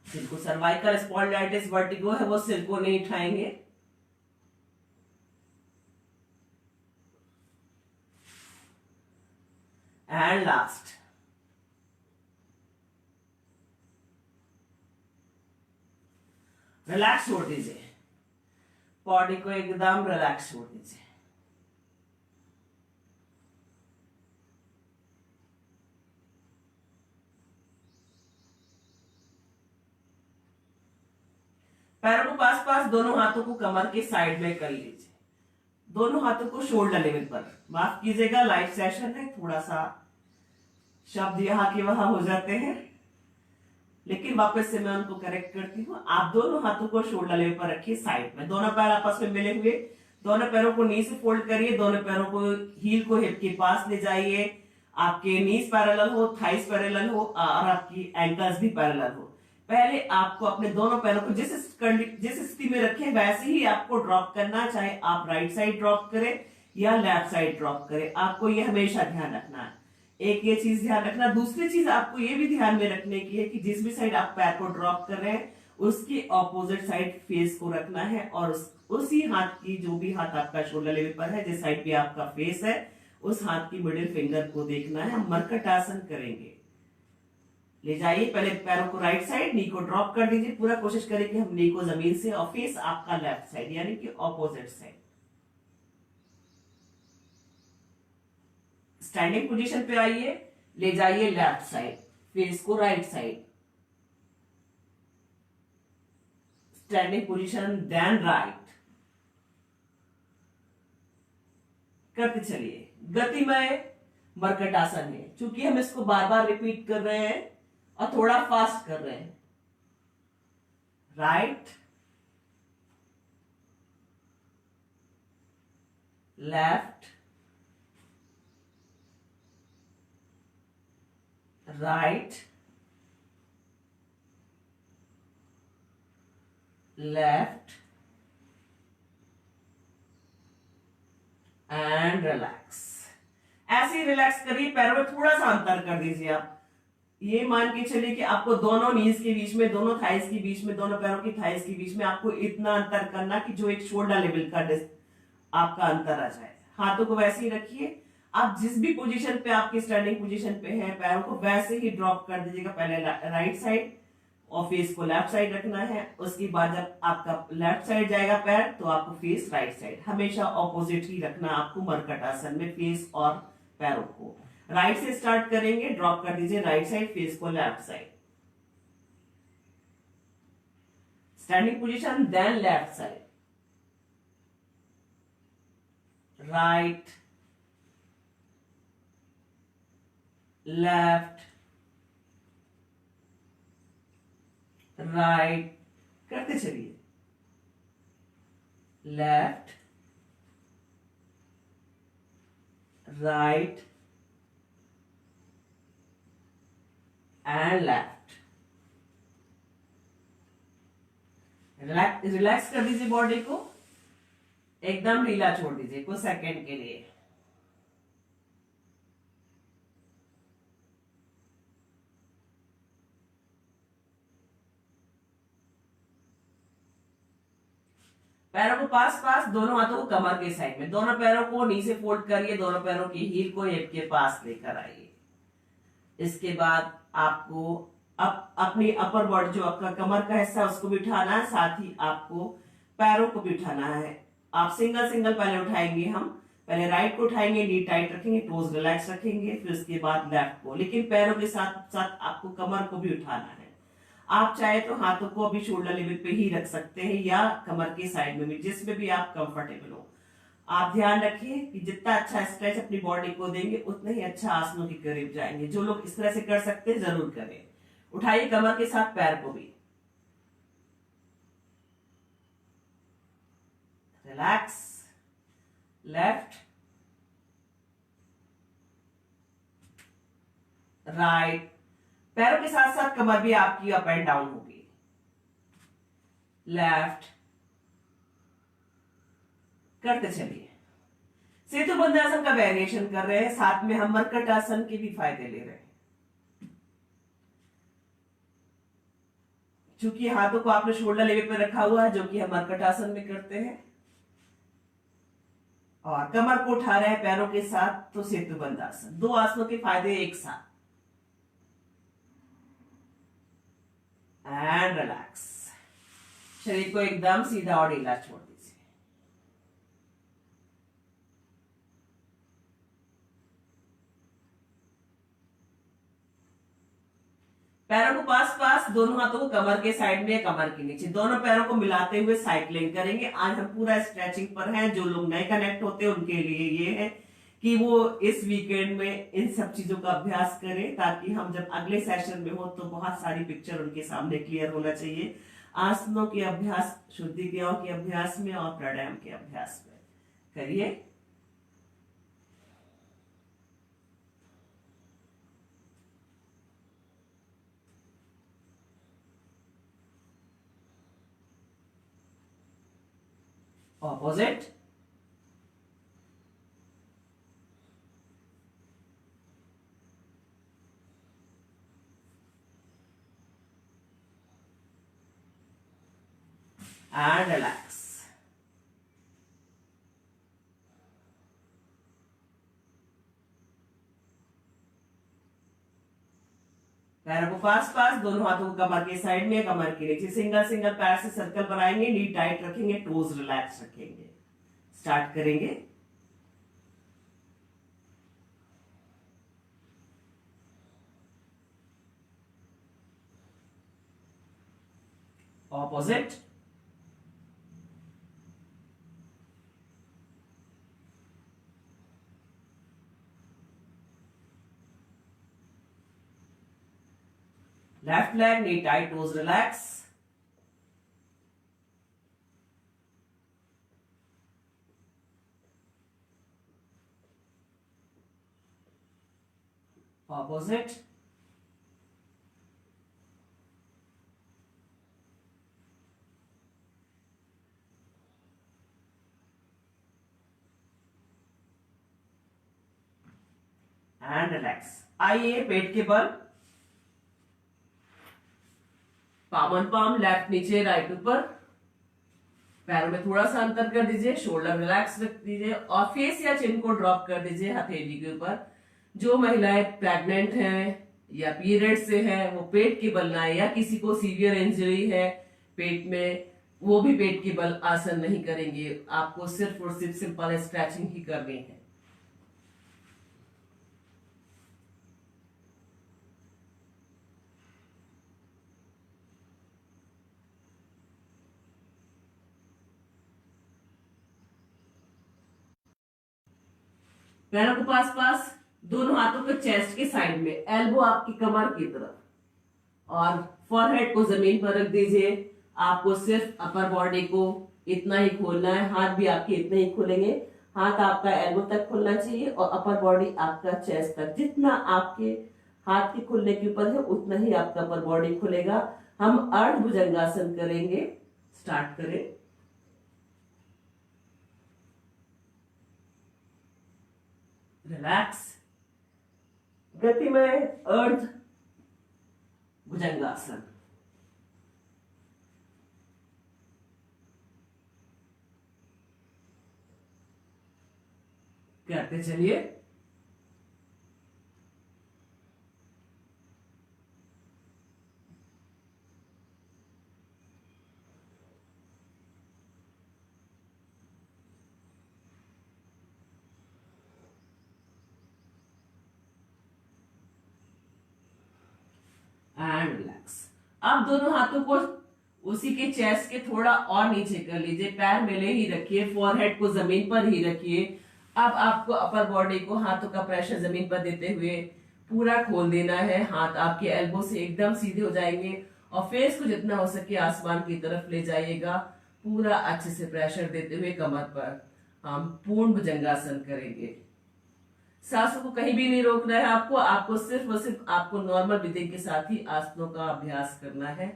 जिनको सर्वाइकल स्पॉन्डिलाइटिस वर्टिगो है वो सिर को नहीं उठाएंगे। And last. रिलैक्स छोड़ दीजिए, बॉडी को एकदम रिलैक्स छोड़ दीजिए। पैरों को पास पास, दोनों हाथों को कमर के साइड में कर लीजिए, दोनों हाथों को शोल्डर लेवल पर। माफ कीजिएगा, लाइव सेशन है, थोड़ा सा शब्द यहाँ के वहां हो जाते हैं, लेकिन वापस से मैं उनको करेक्ट करती हूँ। आप दोनों हाथों को शोल्डर लेवल पर रखिए साइड में, दोनों पैर आपस में मिले हुए, दोनों पैरों को नी से फोल्ड करिए, दोनों पैरों को हील को हिप के पास ले जाइए। आपके नीज पैरेलल हो, थाइस पैरेलल हो और आपकी एंकल्स भी पैरेलल हो। पहले आपको अपने दोनों पैरों को जिस स्थिति में रखें वैसे ही आपको ड्रॉप करना, चाहे आप राइट साइड ड्रॉप करें या लेफ्ट साइड ड्रॉप करें, आपको ये हमेशा ध्यान रखना है। एक ये चीज ध्यान रखना। दूसरी चीज आपको ये भी ध्यान में रखने की है कि जिस भी साइड आप पैर को ड्रॉप कर रहे हैं उसकी ऑपोजिट साइड फेस को रखना है, और उसी हाथ की, जो भी हाथ आपका शोल्डर लेवल पर है, जिस साइड पे आपका फेस है, उस हाथ की मिडिल फिंगर को देखना है। हम मरकट आसन करेंगे। ले जाइए पहले पैरों को राइट साइड, नी को ड्रॉप कर दीजिए, पूरा कोशिश करें कि हम नी को जमीन से, और फेस आपका लेफ्ट साइड यानी कि ऑपोजिट साइड। स्टैंडिंग पोजीशन पे आइए, ले जाइए लेफ्ट साइड, फेस को right side, standing position, then right. करते चलिए गतिमय मरकट आसन है, चूंकि हम इसको बार बार रिपीट कर रहे हैं और थोड़ा फास्ट कर रहे हैं। Right, left, right, left and relax. ऐसे ही रिलैक्स करिए, पैरों में थोड़ा सा अंतर कर दीजिए। आप ये मान के चलिए कि आपको दोनों नीज के बीच में, दोनों थाइस के बीच में, दोनों पैरों की थाइस के बीच में आपको इतना अंतर करना कि जो एक शोल्डर लेवल का आपका अंतर आ जाए। हाथों को वैसे ही रखिए। आप जिस भी पोजीशन पे, आपकी स्टैंडिंग पोजीशन पे है, पैरों को वैसे ही ड्रॉप कर दीजिएगा। पहले राइट साइड और फेस को लेफ्ट साइड रखना है। उसके बाद जब आपका लेफ्ट साइड जाएगा पैर, तो आपको फेस राइट साइड, हमेशा ऑपोजिट ही रखना आपको मरकट आसन में, फेस और पैरों को। राइट से स्टार्ट करेंगे, ड्रॉप कर दीजिए राइट साइड, फेस को left side, standing position, then left side, right, left, right, करते चलिए। Left, right and left. Relax कर दीजिए बॉडी को, एकदम ढीला छोड़ दीजिए कुछ सेकंड के लिए। पैरों को पास पास, दोनों हाथों को कमर के साइड में, दोनों पैरों को नीचे फोल्ड करिए, दोनों पैरों की हील को हिप के पास लेकर आइए। इसके बाद आपको अपनी अपर बॉडी, जो आपका कमर का हिस्सा है, उसको भी उठाना है, साथ ही आपको पैरों को भी उठाना है। आप सिंगल सिंगल पहले उठाएंगे हम, पहले राइट को उठाएंगे, नी टाइट रखेंगे, टोज रिलैक्स रखेंगे, फिर उसके बाद लेफ्ट को, लेकिन पैरों के साथ साथ आपको कमर को भी उठाना है। आप चाहे तो हाथों को अभी शोल्डर लेवल पे ही रख सकते हैं या कमर के साइड में भी, जिसमें भी आप कंफर्टेबल हो। आप ध्यान रखिए कि जितना अच्छा स्ट्रेच अपनी बॉडी को देंगे उतना ही अच्छा आसनों के करीब जाएंगे। जो लोग इस तरह से कर सकते हैं जरूर करें। उठाइए कमर के साथ पैर को भी, रिलैक्स, लेफ्ट, राइट, पैरों के साथ साथ कमर भी आपकी अप एंड डाउन होगी, लेफ्ट, करते चलिए। सेतु बंधासन का वेरिएशन कर रहे हैं, साथ में हम मरकट आसन के भी फायदे ले रहे हैं। चूंकि हाथों को आपने शोल्डर लेवल पे रखा हुआ है, जो कि हम मरकट आसन में करते हैं, और कमर को उठा रहे हैं पैरों के साथ, तो सेतु बंधासन। दो आसनों के फायदे एक साथ। एंड रिलैक्स, शरीर को एकदम सीधा और ढीला छोड़ दीजिए। पैरों को पास पास, दोनों हाथों को कमर के साइड में, कमर के नीचे, दोनों पैरों को मिलाते हुए साइकिलिंग करेंगे। आज हम पूरा स्ट्रेचिंग पर हैं। जो लोग नए कनेक्ट होते हैं उनके लिए ये है कि वो इस वीकेंड में इन सब चीजों का अभ्यास करें, ताकि हम जब अगले सेशन में हो तो बहुत सारी पिक्चर उनके सामने क्लियर होना चाहिए। आसनों के अभ्यास, शुद्धि क्रियाओं के अभ्यास में और प्राणायाम के अभ्यास में करिए। Opposite, and relax. पैरों को पास पास, दोनों हाथों को कमर के साइड में, कमर के नीचे, सिंगल सिंगल पैर से सर्कल बनाएंगे, नी टाइट रखेंगे, टोज रिलैक्स रखेंगे। स्टार्ट करेंगे। Opposite, left leg, knee tight, toes relax, opposite, and relax. आइए पेट के बल, पाम ऑन पाम, लेफ्ट नीचे राइट ऊपर, पैरों में थोड़ा सा अंतर कर दीजिए, शोल्डर रिलैक्स रख दीजिए और फेस या चिन को ड्रॉप कर दीजिए हथेली के ऊपर। जो महिलाएं प्रेग्नेंट हैं या पीरियड से है वो पेट के बल ना, या किसी को सीवियर इंजरी है पेट में, वो भी पेट के बल आसन नहीं करेंगे। आपको सिर्फ और सिर्फ सिंपल स्ट्रेचिंग ही करनी है। पैरों को पास पास, दोनों हाथों को चेस्ट के साइड में, एल्बो आपकी कमर की तरफ, और फॉरहेड को जमीन पर रख दीजिए। आपको सिर्फ अपर बॉडी को इतना ही खोलना है, हाथ भी आपके इतने ही खुलेंगे। हाथ आपका एल्बो तक खुलना चाहिए और अपर बॉडी आपका चेस्ट तक। जितना आपके हाथ के खुलने के ऊपर है उतना ही आपका अपर बॉडी खुलेगा। हम अर्ध भुजंगासन करेंगे। स्टार्ट करें। रिलैक्स, गति में अर्ध भुजंगासन। करते चलिए। And relax. अब दोनों हाथों को उसी के चेस्ट के थोड़ा और नीचे कर लीजिए, पैर मिले ही रखिए, फोरहेड को जमीन पर ही रखिए। अब आपको अपर बॉडी को हाथों का प्रेशर जमीन पर देते हुए पूरा खोल देना है। हाथ आपके एल्बो से एकदम सीधे हो जाएंगे और फेस को जितना हो सके आसमान की तरफ ले जाइएगा। पूरा अच्छे से प्रेशर देते हुए कमर पर हम पूर्ण भुजंगासन करेंगे। सांसों को कहीं भी नहीं रोकना है आपको, आपको सिर्फ और सिर्फ आपको नॉर्मल ब्रीदिंग के साथ ही आसनों का अभ्यास करना है।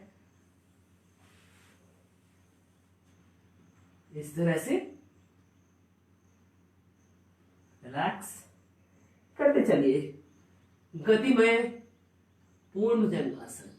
इस तरह से रिलैक्स करते चलिए, गतिमय पूर्ण भुजंगासन।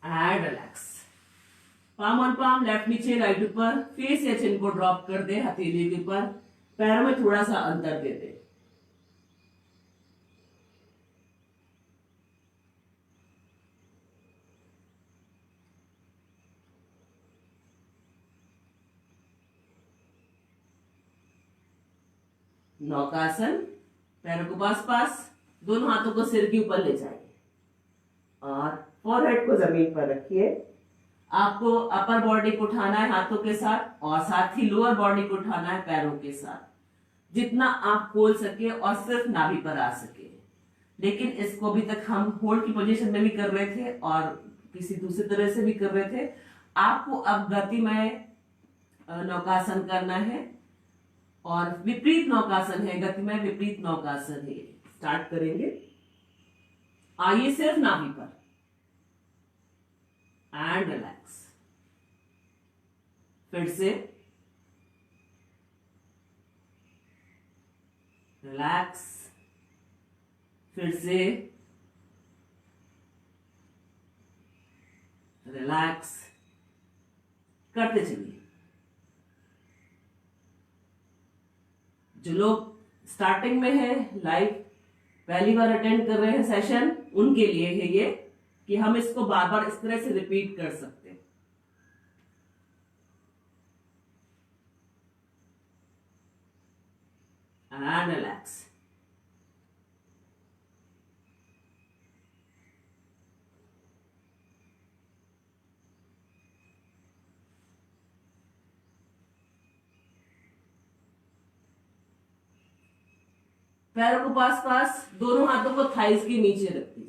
And relax. Palm on palm, left नीचे राइट ऊपर, फेस या चिन को ड्रॉप कर दे हथेली के ऊपर, पैरों में थोड़ा सा अंतर दे दे। नौकासन, पैरों को पास पास, दोनों हाथों को सिर के ऊपर ले जाइए और फोरहेड को जमीन पर रखिए। आपको अपर बॉडी को उठाना है हाथों के साथ और साथ ही लोअर बॉडी को उठाना है पैरों के साथ, जितना आप खोल सके और सिर्फ नाभि पर आ सके। लेकिन इसको अभी तक हम होल्ड की पोजीशन में भी कर रहे थे और किसी दूसरी तरह से भी कर रहे थे। आपको अब गतिमय नौकासन करना है और विपरीत नौकासन है, गतिमय विपरीत नौकासन है। स्टार्ट करेंगे, आइए सिर्फ नाभि पर एंड रिलैक्स। फिर से रिलैक्स, फिर से रिलैक्स करते चलिए। जो लोग स्टार्टिंग में है, लाइव पहली बार अटेंड कर रहे हैं सेशन, उनके लिए है ये कि हम इसको बार बार इस तरह से रिपीट कर सकते हैं। And relax. पैरों को पास पास, दोनों हाथों को थाइस के नीचे रख दीजिए,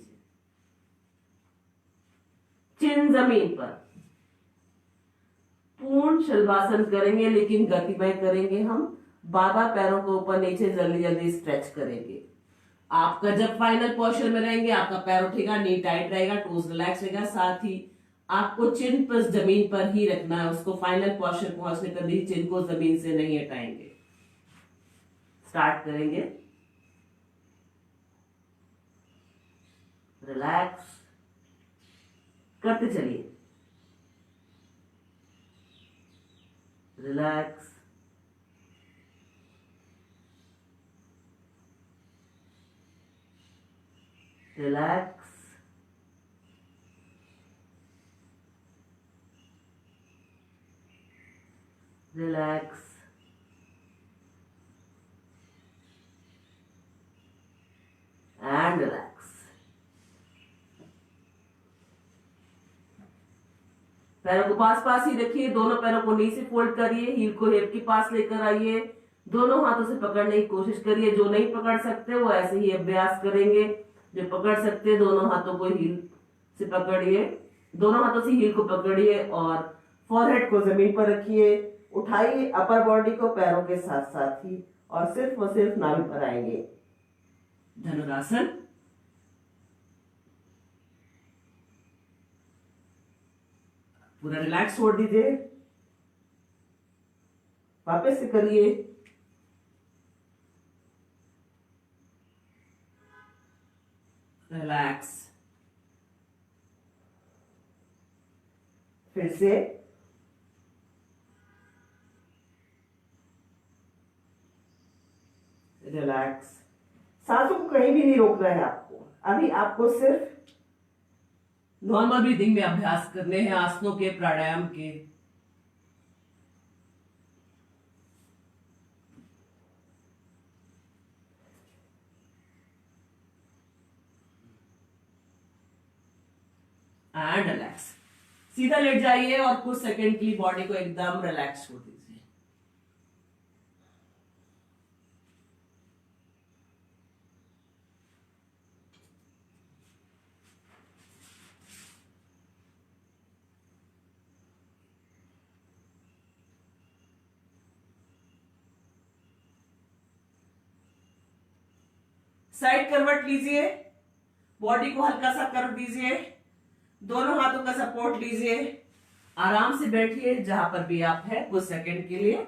चिन जमीन पर। पूर्ण शलभासन करेंगे लेकिन गतिमय करेंगे हम, बार बार पैरों को ऊपर नीचे जल्दी जल्दी स्ट्रेच करेंगे। आपका जब फाइनल पोस्चर में रहेंगे, आपका पैर उठेगा, नी टाइट रहेगा, टोज रिलैक्स रहेगा, साथ ही आपको चिन पर जमीन पर ही रखना है उसको। फाइनल पोस्चर पहुंचने पर भी चिन को जमीन से नहीं हटाएंगे। स्टार्ट करेंगे, रिलैक्स करते चलिए, relax, relax, relax, and relax. पैरों को पास पास ही रखिए, दोनों पैरों को नीचे फोल्ड करिए, हील को हिप के पास लेकर आइए, दोनों हाथों से पकड़ने की कोशिश करिए। जो नहीं पकड़ सकते वो ऐसे ही अभ्यास करेंगे, जो पकड़ सकते दोनों हाथों को हील से पकड़िए, दोनों हाथों से हील को पकड़िए और फोरहेड को जमीन पर रखिए। उठाइए अपर बॉडी को पैरों के साथ साथ ही और सिर्फ नाभि पर आएंगे। धनुरासन, पूरा रिलैक्स छोड़ दीजिए, वापस से करिए, रिलैक्स, फिर से रिलैक्स। सांसों को भी नहीं रोकना है आपको। अभी आपको सिर्फ नॉर्मल ब्रीदिंग में अभ्यास करने हैं, आसनों के, प्राणायाम के। And relax. सीधा लेट जाइए और कुछ सेकंड के लिए बॉडी को एकदम रिलैक्स छोड़ दीजिए। साइड करवट लीजिए, बॉडी को हल्का सा कर दीजिए, दोनों हाथों का सपोर्ट लीजिए, आराम से बैठिए जहां पर भी आप हैं कुछ सेकंड के लिए।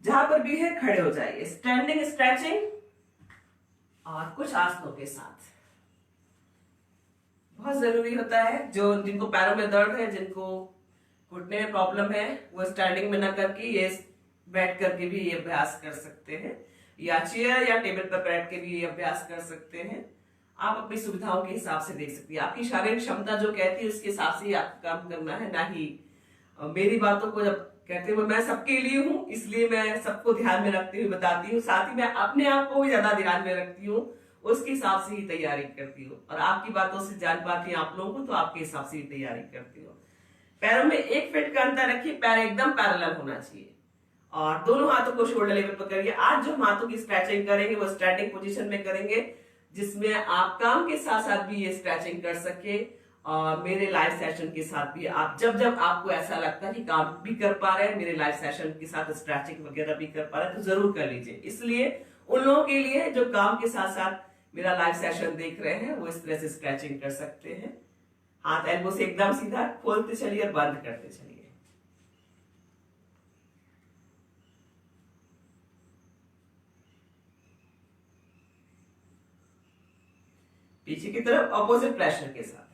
जहां पर भी है खड़े हो जाइए, स्टैंडिंग स्ट्रेचिंग और कुछ आसनों के साथ। बहुत जरूरी होता है, जो जिनको पैरों में दर्द है, जिनको घुटने में प्रॉब्लम है, वो स्टैंडिंग में ना करके ये बैठ करके भी ये अभ्यास कर सकते हैं, या चेयर या टेबल पर बैठ के भी ये अभ्यास कर सकते हैं। आप अपनी सुविधाओं के हिसाब से देख सकती है, आपकी शारीरिक क्षमता जो कहती है उसके हिसाब से ही आपको काम करना है, ना ही मेरी बातों को जब कहते हैं मैं सबके लिए हूं इसलिए मैं सबको ध्यान में रखते हुए बताती हूँ, साथ ही मैं अपने आप को भी ज्यादा ध्यान में रखती हूँ, उसके हिसाब से ही तैयारी करती हूँ। और आपकी बातों से जान पाती हैं आप लोगों को, तो आपके हिसाब से ही तैयारी करती हूँ। पैरों में 1 फीट का अंतर रखिए, पैर एकदम पैरेलल होना चाहिए और दोनों हाथों को शोल्डर लेवल पर करिए। आज जो हम हाथों की स्ट्रेचिंग करेंगे वो स्टैटिक पोजीशन में करेंगे, जिसमें आप काम के साथ साथ भी ये स्ट्रेचिंग कर सके और मेरे लाइव सेशन के साथ भी आप जब जब आपको ऐसा लगता है कि काम भी कर पा रहे हैं, मेरे लाइव सेशन के साथ स्ट्रेचिंग वगैरह भी कर पा रहे हैं, तो जरूर कर लीजिए। इसलिए उन लोगों के लिए जो काम के साथ साथ मेरा लाइव सेशन देख रहे हैं वो इस तरह से स्ट्रेचिंग कर सकते हैं। हाथ एल्बो से एकदम सीधा खोलते चलिए और बंद करते चलिए। पीछे की तरफ ऑपोजिट प्रेशर के साथ।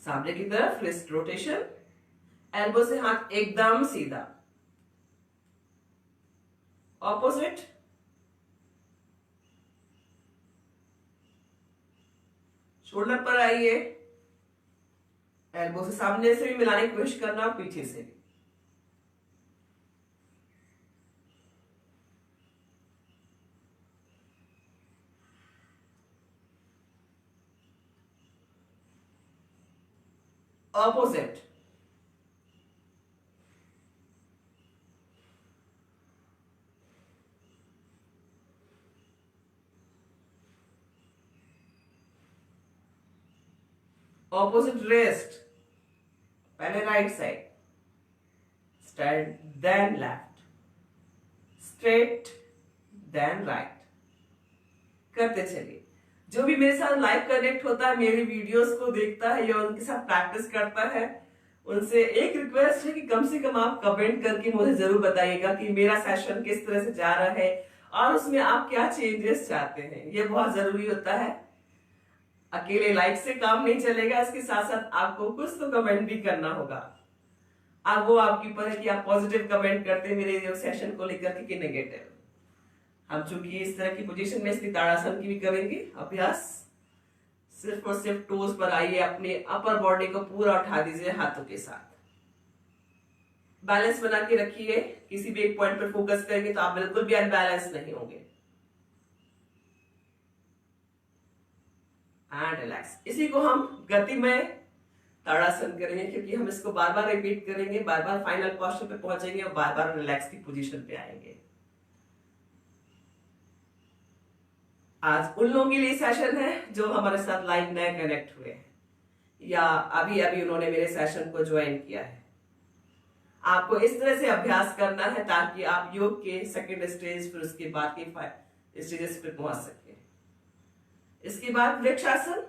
सामने की तरफ रिस्ट रोटेशन, एल्बो से हाथ एकदम सीधा, ऑपोजिट, शोल्डर पर आइए, एल्बो से सामने से भी मिलाने की कोशिश करना, पीछे से भी। ऑपोजिट, ऑपोजिट रिस्ट, पहले right side, straight then left, straight then right, करते चलिए। जो भी मेरे साथ लाइव कनेक्ट होता है, मेरी वीडियोस को देखता है या उनके साथ प्रैक्टिस करता है, उनसे एक रिक्वेस्ट है कि कम से कम आप कमेंट करके मुझे जरूर बताइएगा कि मेरा सेशन किस तरह से जा रहा है और उसमें आप क्या चेंजेस चाहते हैं। ये बहुत जरूरी होता है, अकेले लाइक से काम नहीं चलेगा, इसके साथ साथ आपको कुछ तो कमेंट भी करना होगा। अब वो आपके ऊपर है कि आप पॉजिटिव कमेंट करते हैं मेरे सेशन को लेकर के कि नेगेटिव। हम चूंकि इस तरह की पोजीशन में इसलिए ताड़ासन की भी करेंगे अभ्यास। सिर्फ और सिर्फ टोज पर आइए, अपने अपर बॉडी को पूरा उठा दीजिए हाथों के साथ, बैलेंस बना के रखिए। किसी भी एक पॉइंट पर फोकस करेंगे तो आप बिल्कुल भी अनबैलेंस नहीं होंगे। And relax. इसी को हम गति में ताड़ासन करेंगे, क्योंकि हम इसको बार बार रिपीट करेंगे, बार बार फाइनल पोस्चर पे पहुंचेंगे और बार बार रिलैक्स की पोजीशन पे आएंगे। आज उन लोगों के लिए सेशन है जो हमारे साथ लाइव नए कनेक्ट हुए हैं या अभी अभी उन्होंने मेरे सेशन को ज्वाइन किया है। आपको इस तरह से अभ्यास करना है ताकि आप योग के सेकंड स्टेज फिर उसके बाद के स्टेजेस पे पहुंच सके। इसके बाद वृक्षासन,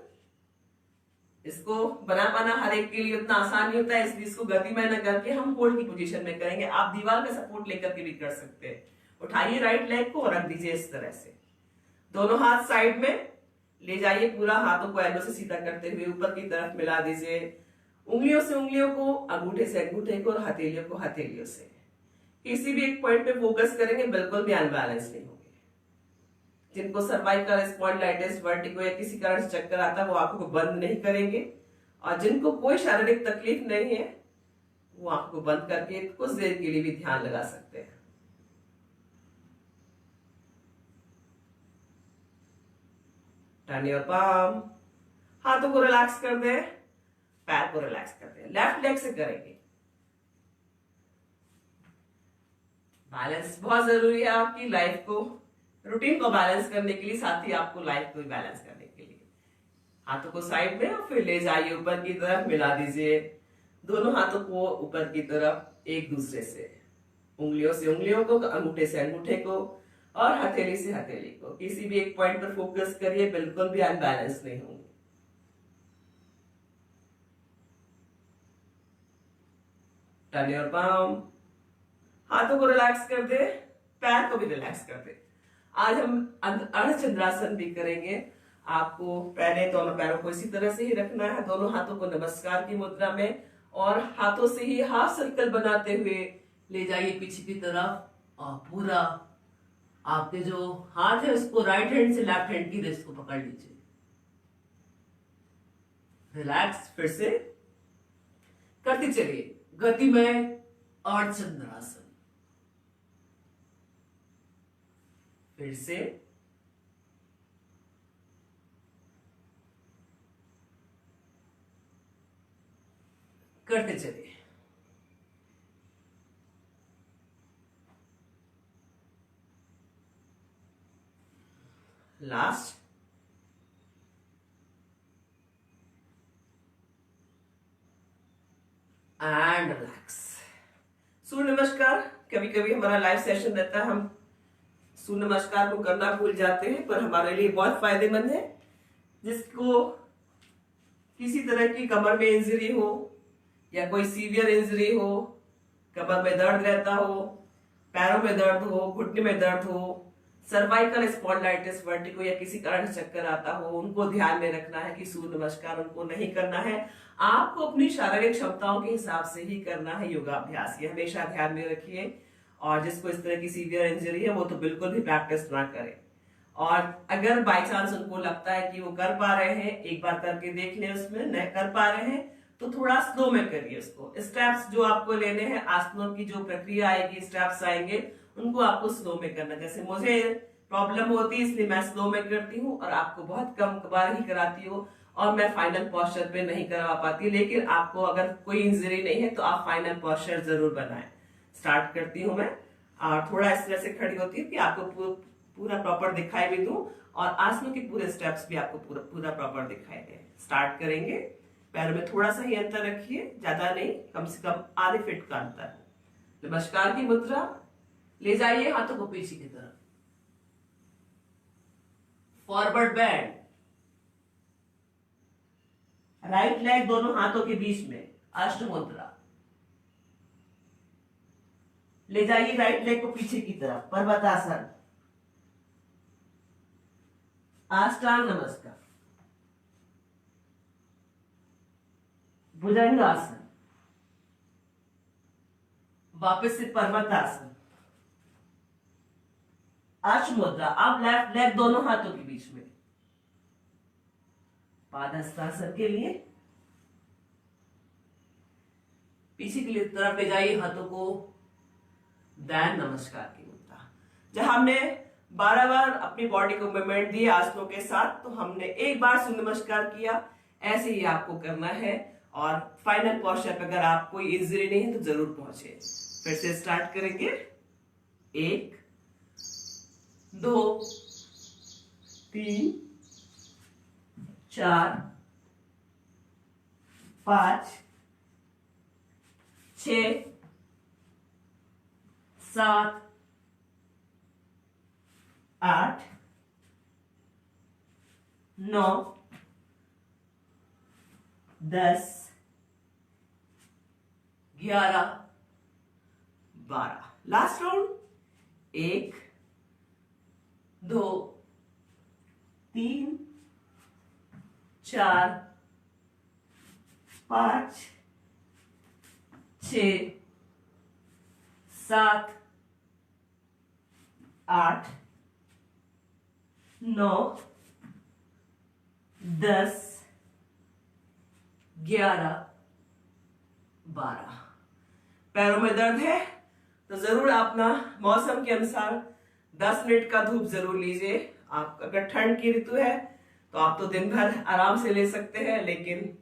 इसको बना पाना हर एक के लिए उतना आसान नहीं होता है, इसलिए इसको गतिमय न करके हम होल्ड की पोजीशन में करेंगे। आप दीवार का सपोर्ट लेकर के भी कर सकते हैं। उठाइए राइट लेग को और रख दीजिए इस तरह से, दोनों हाथ साइड में ले जाइए, पूरा हाथों को एल्बो से सीधा करते हुए ऊपर की तरफ मिला दीजिए। उंगलियों से उंगलियों को, अंगूठे से अंगूठे को और हथेलियों को हथेलियों से किसी भी एक पॉइंट पे फोकस करेंगे, बिल्कुल भी अनबैलेंस नहीं होंगे। जिनको सर्वाइकल स्पॉन्डिलाइटिस, वर्टिगो या किसी कारण से चक्कर आता है वो आंखों को बंद नहीं करेंगे, और जिनको कोई शारीरिक तकलीफ नहीं है वो आंखों को बंद करके कुछ देर के लिए भी ध्यान लगा सकते हैं। टर्न योर पाम, हाथों को रिलैक्स कर दे, पैर को रिलैक्स कर दे। लेफ्ट लेग से करेंगे। बैलेंस बहुत जरूरी है आपकी लाइफ को, रूटीन को बैलेंस करने के लिए, साथ ही आपको लाइफ को भी बैलेंस करने के लिए। हाथों को साइड में और फिर ले जाइए ऊपर की तरफ, मिला दीजिए दोनों हाथों को ऊपर की तरफ एक दूसरे से, उंगलियों से उंगलियों को, अंगूठे से अंगूठे को और हथेली से हथेली को। किसी भी एक पॉइंट पर फोकस करिए, बिल्कुल भी अनबैलेंस नहीं होंगे। टर्न योर पाम, हाथों को रिलैक्स कर दे, पैर को भी रिलैक्स कर दे। आज हम अर्धचंद्रासन भी करेंगे। आपको पहले दोनों पैरों को इसी तरह से ही रखना है, दोनों हाथों को नमस्कार की मुद्रा में, और हाथों से ही हाफ सर्कल बनाते हुए ले जाइए पीछे की तरफ, और पूरा आपके जो हाथ है उसको राइट हैंड से लेफ्ट हैंड की रिस्ट को पकड़ लीजिए। रिलैक्स, फिर से करते चलिए गति में अर्धचंद्रासन। फिर से करते चलिए। Last, and relax. सूर्य नमस्कार, कभी कभी हमारा लाइव सेशन रहता है, हम सूर्य नमस्कार को करना भूल जाते हैं, पर हमारे लिए बहुत फायदेमंद है। जिसको किसी तरह की कमर में इंजरी हो या कोई सीवियर इंजरी हो, कमर में दर्द रहता हो, पैरों में दर्द हो, घुटने में दर्द हो, सर्वाइकल स्पॉन्डिलाइटिस, वर्टिगो या किसी कारण से चक्कर आता हो, उनको ध्यान में रखना है कि सूर्य नमस्कार उनको नहीं करना है। आपको अपनी शारीरिक क्षमताओं के हिसाब से ही करना है योगाभ्यास, ये हमेशा ध्यान में रखिए। और जिसको इस तरह की सीवियर इंजरी है वो तो बिल्कुल भी प्रैक्टिस ना करे। और अगर बाई चांस उनको लगता है कि वो कर पा रहे हैं, एक बार करके देख लें, उसमें नहीं कर पा रहे हैं तो थोड़ा स्लो में करिए उसको। स्टेप्स जो आपको लेने हैं, आसनों की जो प्रक्रिया आएगी, स्टेप्स आएंगे, उनको आपको स्लो में करना। जैसे मुझे प्रॉब्लम होती है इसलिए मैं स्लो में करती हूँ और आपको बहुत कम बार ही कराती हूँ, और मैं फाइनल पोस्चर पे नहीं करवा पाती। लेकिन आपको अगर कोई इंजरी नहीं है तो आप फाइनल पोस्चर जरूर बनाएं। स्टार्ट करती हूँ मैं, और थोड़ा इस तरह से खड़ी होती है कि आपको पूरा प्रॉपर दिखाई भी दूं, और आसनों के पूरे स्टेप्स भी आपको पूरा प्रॉपर दिखाई दे। स्टार्ट करेंगे। पैरों में थोड़ा सा ही अंतर रखिए, ज्यादा नहीं, कम से कम आधे फीट का अंतर। नमस्कार की मुद्रा, ले जाइए हाथों को पीछे की तरफ, फॉरवर्ड बेंड, राइट लेग दोनों हाथों के बीच में, अष्ट मुद्रा। ले जाइए राइट लेग को पीछे की तरफ, पर्वतासन, अष्टांग नमस्कार, भुजंगासन, वापस से पर्वतासन, अष्ट मुद्रा। अब लेफ्ट लेग दोनों हाथों के बीच में, पादहस्तासन के लिए पीछे की तरफ ले जाइए हाथों को, दैन नमस्कार की मुद्रा। जब हमने 12 बार अपनी बॉडी को मूवमेंट दिए आसनों के साथ, तो हमने एक बार सूर्य नमस्कार किया, ऐसे ही आपको करना है। और फाइनल पोस्चर पे अगर आप कोई इंजरी नहीं है तो जरूर पहुंचे। फिर से स्टार्ट करेंगे, 1 2 3 4 5 6 7, 8, 9, 10, 11, 12। Last round, 1, 2, 3, 4, 5, 6, 7, 8, 9, 10, 11, 12। पैरों में दर्द है तो जरूर अपना मौसम के अनुसार 10 मिनट का धूप जरूर लीजिए। आप अगर ठंड की ऋतु है तो आप तो दिन भर आराम से ले सकते हैं, लेकिन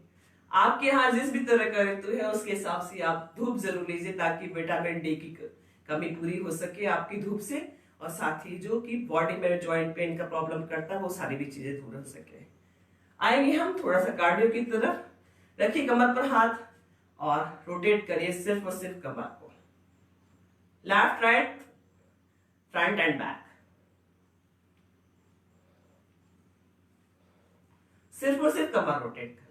आपके यहाँ जिस भी तरह का ऋतु है उसके हिसाब से आप धूप जरूर लीजिए, ताकि विटामिन डी की कमी पूरी हो सके आपकी धूप से, और साथ ही जो कि बॉडी में जॉइंट पेन का प्रॉब्लम करता है वो सारी भी चीजें दूर हो सके। आएंगे हम थोड़ा सा कार्डियो की तरफ। रखिए कमर पर हाथ और रोटेट करिए सिर्फ और सिर्फ कमर को, left right front end back. सिर्फ और सिर्फ कमर रोटेट करें।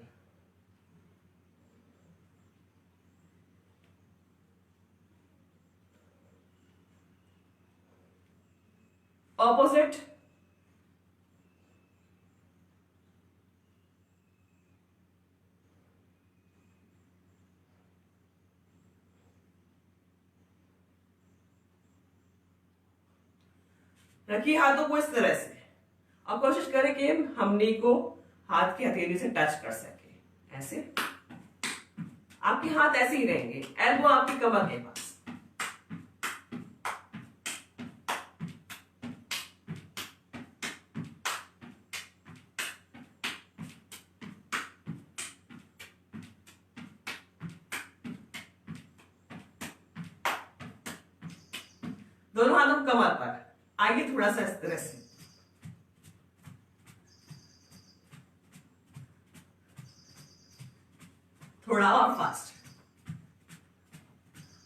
ऑपोजिट, रखिए हाथों को इस तरह से और कोशिश करें कि हम नी को हाथ की हथेली से टच कर सके। ऐसे आपके हाथ ऐसे ही रहेंगे, एल्बो आपकी कमर के पास। दोनों हाथों कमर पर। आइए थोड़ा सा इस तरह से, थोड़ा और फास्ट।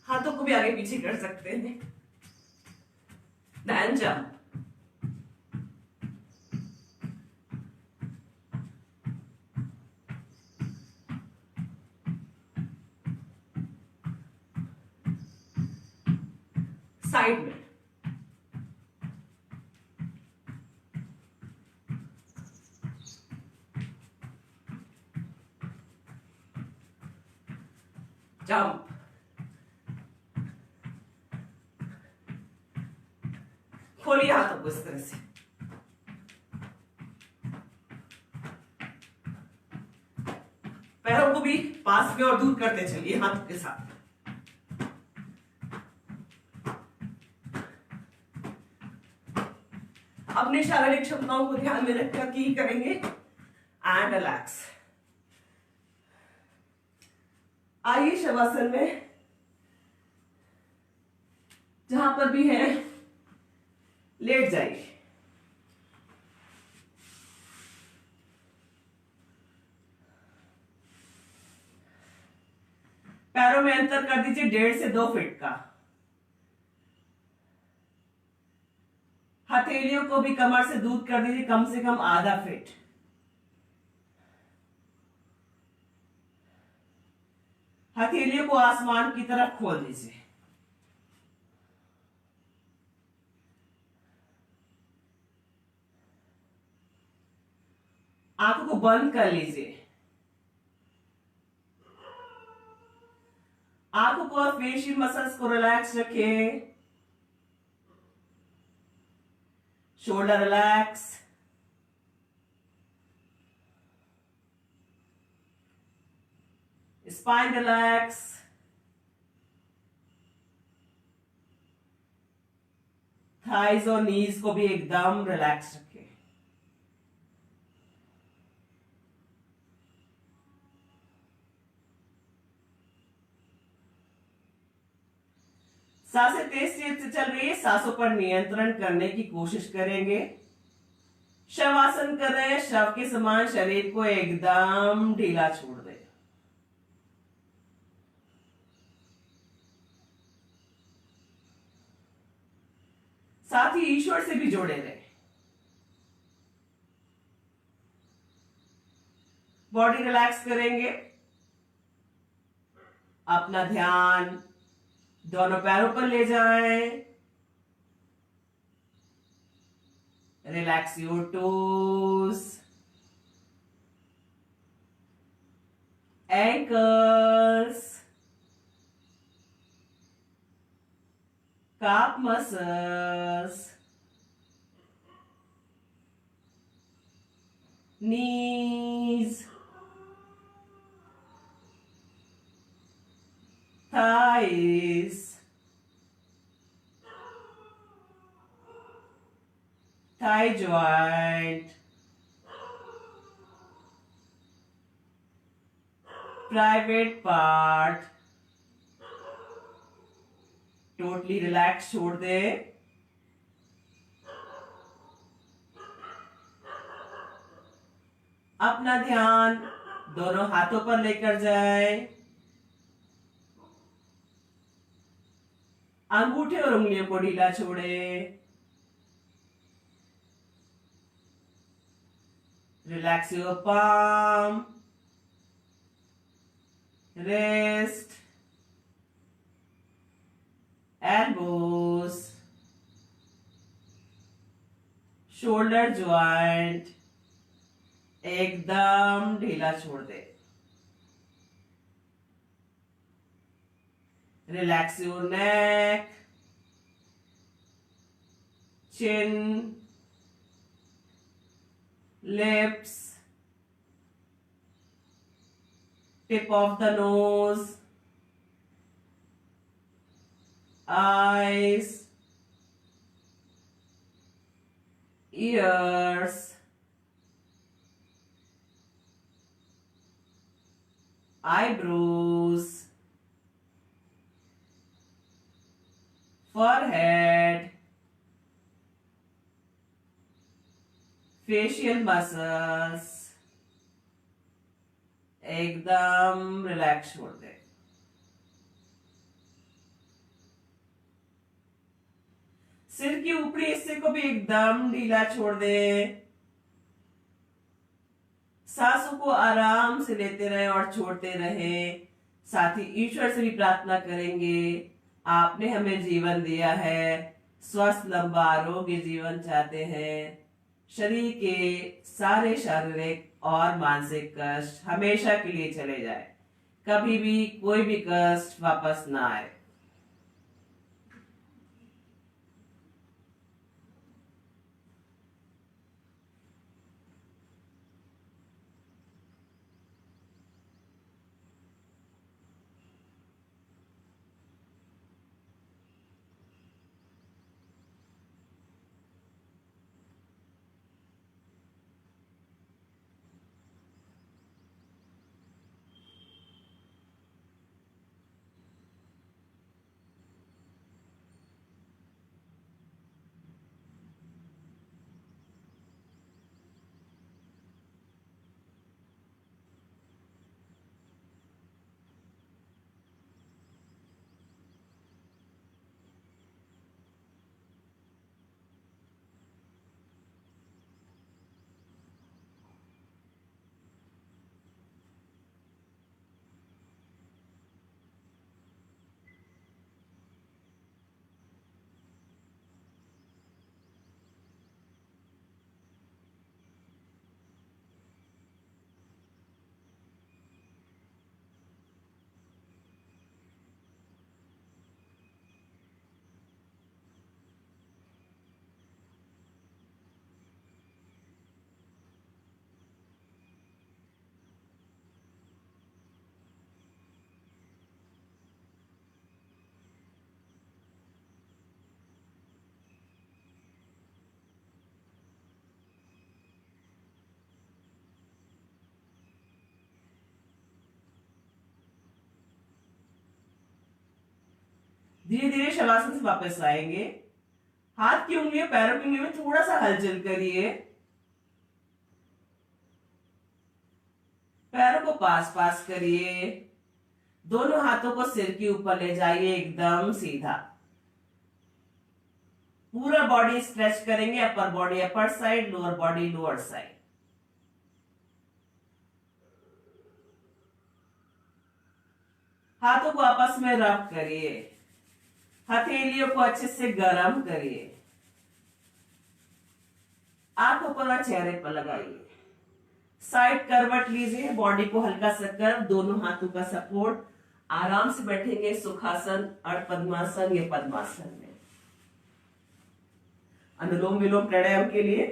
हाथों को भी आगे पीछे कर सकते हैं। देन जंप, साइड में, जंप, खोलिए हाथों को इस तरह से। पैरों को भी पास में और दूर करते चलिए हाथों के साथ। अपने शारीरिक क्षमताओं को ध्यान में रखकर की करेंगे एंड रिलैक्स। आइए शवासन में, जहां पर भी है लेट जाइए। पैरों में अंतर कर दीजिए 1.5 से 2 फीट का। हथेलियों को भी कमर से दूर कर दीजिए कम से कम आधा फीट। हथेलियों को आसमान की तरफ खोल दीजिए। आंखों को बंद कर लीजिए। आंखों को और फेशियल मसल्स को रिलैक्स रखिए। Shoulder relax, spine relax, thighs और नीज को भी एकदम रिलैक्स रखें। सांसें तेज से चल रही है, सांसों पर नियंत्रण करने की कोशिश करेंगे। शवासन कर रहे हैं, शव के समान शरीर को एकदम ढीला छोड़ दें। साथ ही ईश्वर से भी जोड़े रहे। बॉडी रिलैक्स करेंगे। अपना ध्यान दोनों पैरों पर ले जाएं। Relax your toes, ankles, calf muscles, knees, thighs, thigh joint, private part, totally relax छोड़ दे। अपना ध्यान दोनों हाथों पर लेकर जाए। अंगूठे और उंगलियों को ढीला छोड़े। Relax your palm, wrist, elbows, shoulder joint, एकदम ढीला छोड़ दे। Relax your neck, chin, lips, tip of the nose, eyes, ears, eyebrows, forehead, facial muscles, एकदम रिलैक्स छोड़ दे। सिर की ऊपरी हिस्से को भी एकदम ढीला छोड़ दे। सांसों को आराम से लेते रहे और छोड़ते रहे। साथ ही ईश्वर से भी प्रार्थना करेंगे, आपने हमें जीवन दिया है, स्वस्थ लंबा आरोग्य जीवन चाहते हैं। शरीर के सारे शारीरिक और मानसिक कष्ट हमेशा के लिए चले जाए, कभी भी कोई भी कष्ट वापस ना आए। धीरे धीरे शवासन से वापस आएंगे। हाथ की उंगलियों पैरों की उंगलियों में थोड़ा सा हलचल करिए। पैरों को पास पास करिए। दोनों हाथों को सिर के ऊपर ले जाइए, एकदम सीधा। पूरा बॉडी स्ट्रेच करेंगे, upper body upper side, lower body lower side. हाथों को आपस में रब करिए, हथेलियों को अच्छे से गर्म करिए, आंखों पर और चेहरे पर लगाइए। साइड करवट लीजिए, बॉडी को हल्का सा कर, दोनों हाथों का सपोर्ट, आराम से बैठेंगे सुखासन और पद्मासन या पद्मासन में। अनुलोम विलोम प्राणायाम के लिए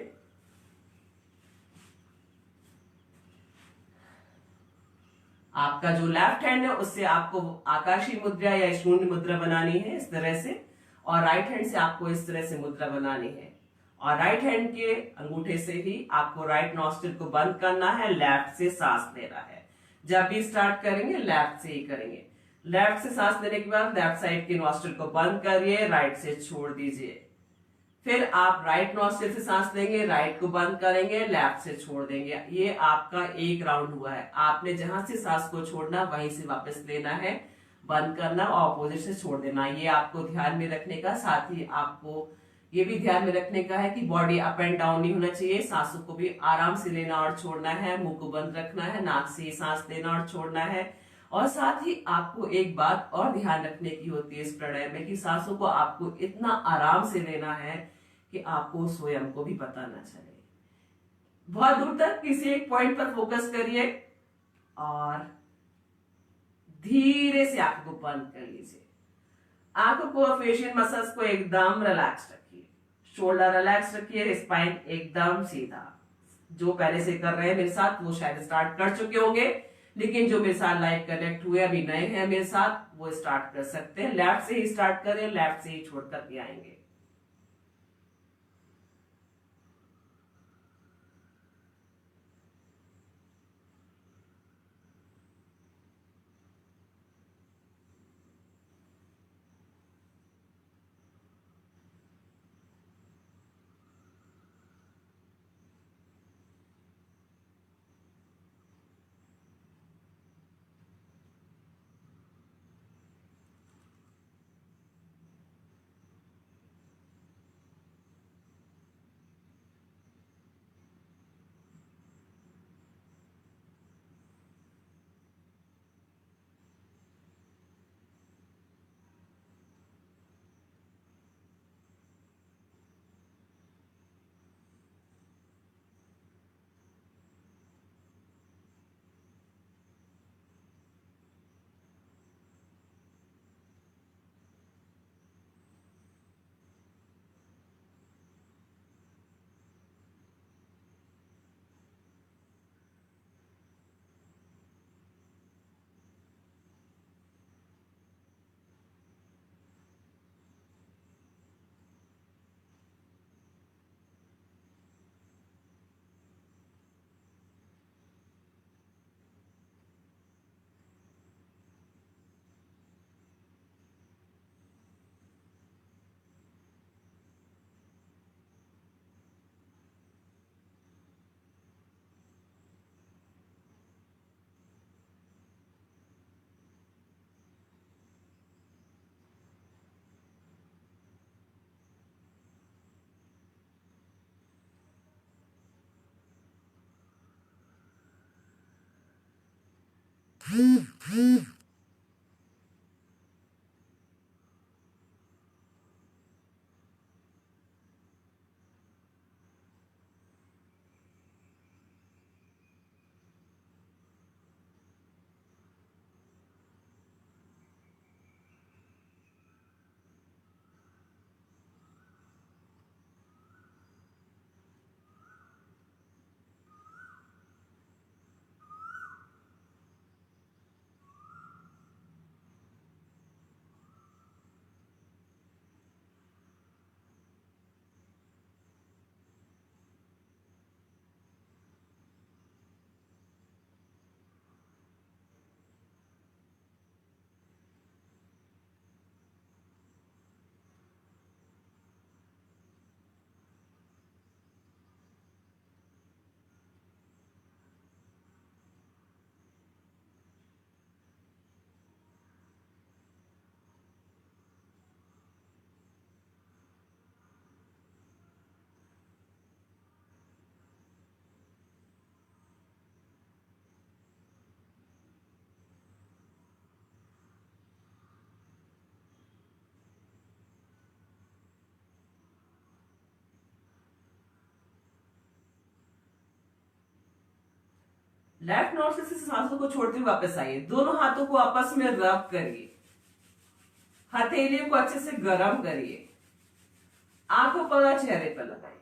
आपका जो लेफ्ट हैंड है उससे आपको आकाशीय मुद्रा या शून्य मुद्रा बनानी है इस तरह से, और राइट हैंड से आपको इस तरह से मुद्रा बनानी है। और राइट हैंड के अंगूठे से ही आपको राइट नॉस्ट्रिल को बंद करना है, लेफ्ट से सांस लेना है। जब भी स्टार्ट करेंगे लेफ्ट से ही करेंगे। लेफ्ट से सांस लेने के बाद लेफ्ट साइड के नॉस्ट्रिल को बंद करिए, राइट से छोड़ दीजिए। फिर आप राइट नॉस्ट्रिल से सांस लेंगे, राइट को बंद करेंगे, लेफ्ट से छोड़ देंगे। ये आपका एक राउंड हुआ है। आपने जहां से सांस को छोड़ना वहीं से वापस लेना है, बंद करना और ऑपोजिट से छोड़ देना। ये आपको ध्यान में रखने का, साथ ही आपको ये भी ध्यान में रखने का है कि बॉडी अप एंड डाउन नहीं होना चाहिए। सांसों को भी आराम से लेना और छोड़ना है, मुंह को बंद रखना है, नाक से सांस लेना और छोड़ना है। और साथ ही आपको एक बात और ध्यान रखने की होती है इस प्राणायाम में कि सांसों को आपको इतना आराम से लेना है कि आपको स्वयं को भी पता न चले। बहुत दूर तक किसी एक पॉइंट पर फोकस करिए और धीरे से आंखों को बंद कर लीजिए। आंखों को, फेशियल मसल्स को एकदम रिलैक्स रखिए, शोल्डर रिलैक्स रखिए, स्पाइन एकदम सीधा। जो पहले से कर रहे हैं मेरे साथ वो शायद स्टार्ट कर चुके होंगे, लेकिन जो मेरे साथ लाइव कनेक्ट हुए अभी नए हैं मेरे साथ, वो स्टार्ट कर सकते हैं। लेफ्ट से ही स्टार्ट करें, लेफ्ट से ही छोड़ करके आएंगे। लेफ्ट नॉर्थ से सांसों को छोड़ते हुए वापस आइए। दोनों हाथों को आपस में रब करिए, हथेलियों को अच्छे से गर्म करिए, आंखों पर चेहरे पर लगाइए,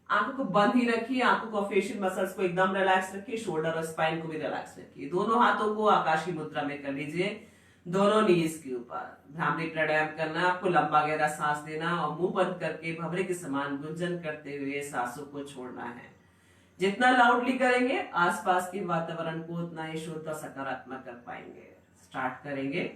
आंखों को बंद ही रखिए, आंखों को फेशियल मसल्स को एकदम रिलैक्स रखिए, शोल्डर और स्पाइन को भी रिलैक्स रखिए। दोनों हाथों को आकाशीय मुद्रा में कर लीजिए, दोनों नीज के ऊपर। भ्रामरी प्राणायाम करना है आपको, लंबा गहरा सांस देना और मुंह बंद करके भंवरे के समान गुंजन करते हुए सांसों को छोड़ना है। जितना लाउडली करेंगे आसपास के वातावरण को उतना ही शुद्ध और सकारात्मक कर पाएंगे। स्टार्ट करेंगे।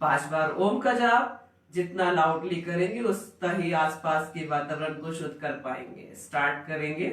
पांच बार ओम का जाप। जितना लाउडली करेंगे उतना ही आसपास के वातावरण को शुद्ध कर पाएंगे। स्टार्ट करेंगे।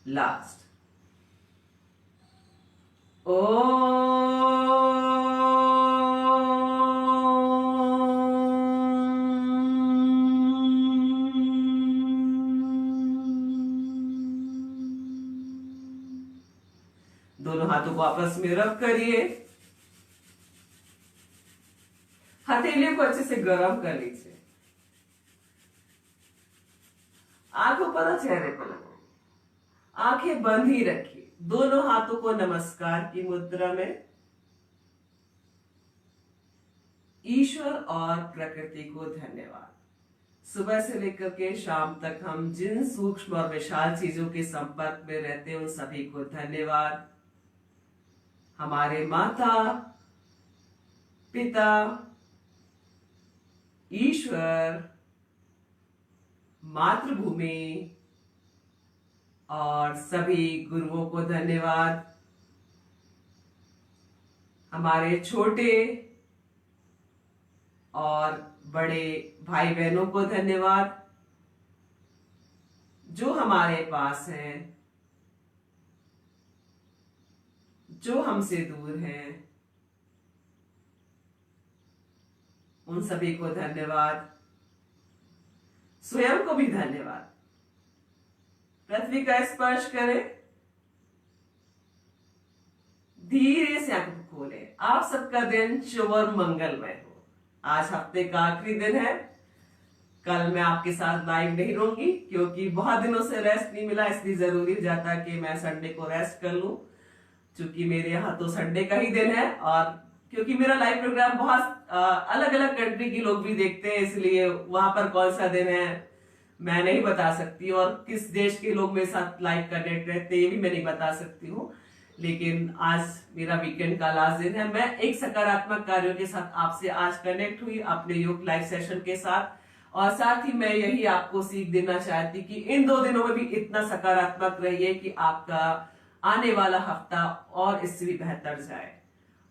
लास्ट दोनों हाथों को आपस में रब करिए, हथेलियों को अच्छे से गर्म कर लीजिए, आंखों पर और चेहरे पर लगाइए, आंखें बंद ही रखिए। दोनों हाथों को नमस्कार की मुद्रा में ईश्वर और प्रकृति को धन्यवाद। सुबह से लेकर के शाम तक हम जिन सूक्ष्म और विशाल चीजों के संपर्क में रहते हैं उन सभी को धन्यवाद। हमारे माता पिता ईश्वर मातृभूमि और सभी गुरुओं को धन्यवाद। हमारे छोटे और बड़े भाई बहनों को धन्यवाद जो हमारे पास हैं, जो हमसे दूर हैं, उन सभी को धन्यवाद। स्वयं को भी धन्यवाद। पृथ्वी का स्पर्श करें, धीरे से आंख खोलें। आप सबका दिन शुभ और मंगलमय हो। आज हफ्ते का आखिरी दिन है। कल मैं आपके साथ लाइव नहीं रहूंगी क्योंकि बहुत दिनों से रेस्ट नहीं मिला, इसलिए जरूरी हो जाता कि मैं संडे को रेस्ट कर लूं। क्योंकि मेरे यहाँ तो संडे का ही दिन है और क्योंकि मेरा लाइव प्रोग्राम बहुत अलग अलग कंट्री के लोग भी देखते हैं, इसलिए वहां पर कौन सा दिन है मैं नहीं बता सकती, और किस देश के लोग मेरे साथ लाइव कनेक्ट रहते हैं ये भी मैं नहीं बता सकती हूँ। लेकिन आज मेरा वीकेंड का लास्ट दिन है। मैं एक सकारात्मक कार्यों के साथ आपसे आज कनेक्ट हुई अपने योग लाइव सेशन के साथ, और साथ ही मैं यही आपको सीख देना चाहती कि इन 2 दिनों में भी इतना सकारात्मक रहिए कि आपका आने वाला हफ्ता और इससे भी बेहतर जाए,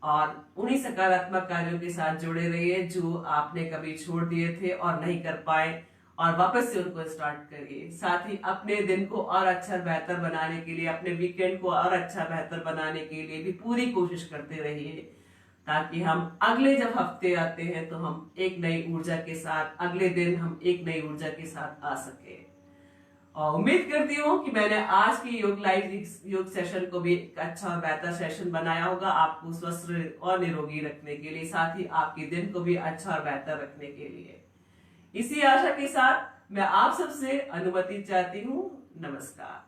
और उन्हीं सकारात्मक कार्यों के साथ जुड़े रहिए जो आपने कभी छोड़ दिए थे और नहीं कर पाए, और वापस से उनको स्टार्ट करिए। साथ ही अपने दिन को और अच्छा बेहतर बनाने के लिए, अपने वीकेंड को और अच्छा बेहतर बनाने के लिए भी पूरी कोशिश करते रहिए, ताकि हम अगले जब हफ्ते आते हैं तो हम एक नई ऊर्जा के साथ, अगले दिन हम एक नई ऊर्जा के साथ आ सके। और उम्मीद करती हूँ कि मैंने आज की योग सेशन को भी एक अच्छा और बेहतर सेशन बनाया होगा, आपको स्वस्थ और निरोगी रखने के लिए, साथ ही आपके दिन को भी अच्छा और बेहतर रखने के लिए। इसी आशा के साथ मैं आप सबसे अनुमति चाहती हूँ। नमस्कार।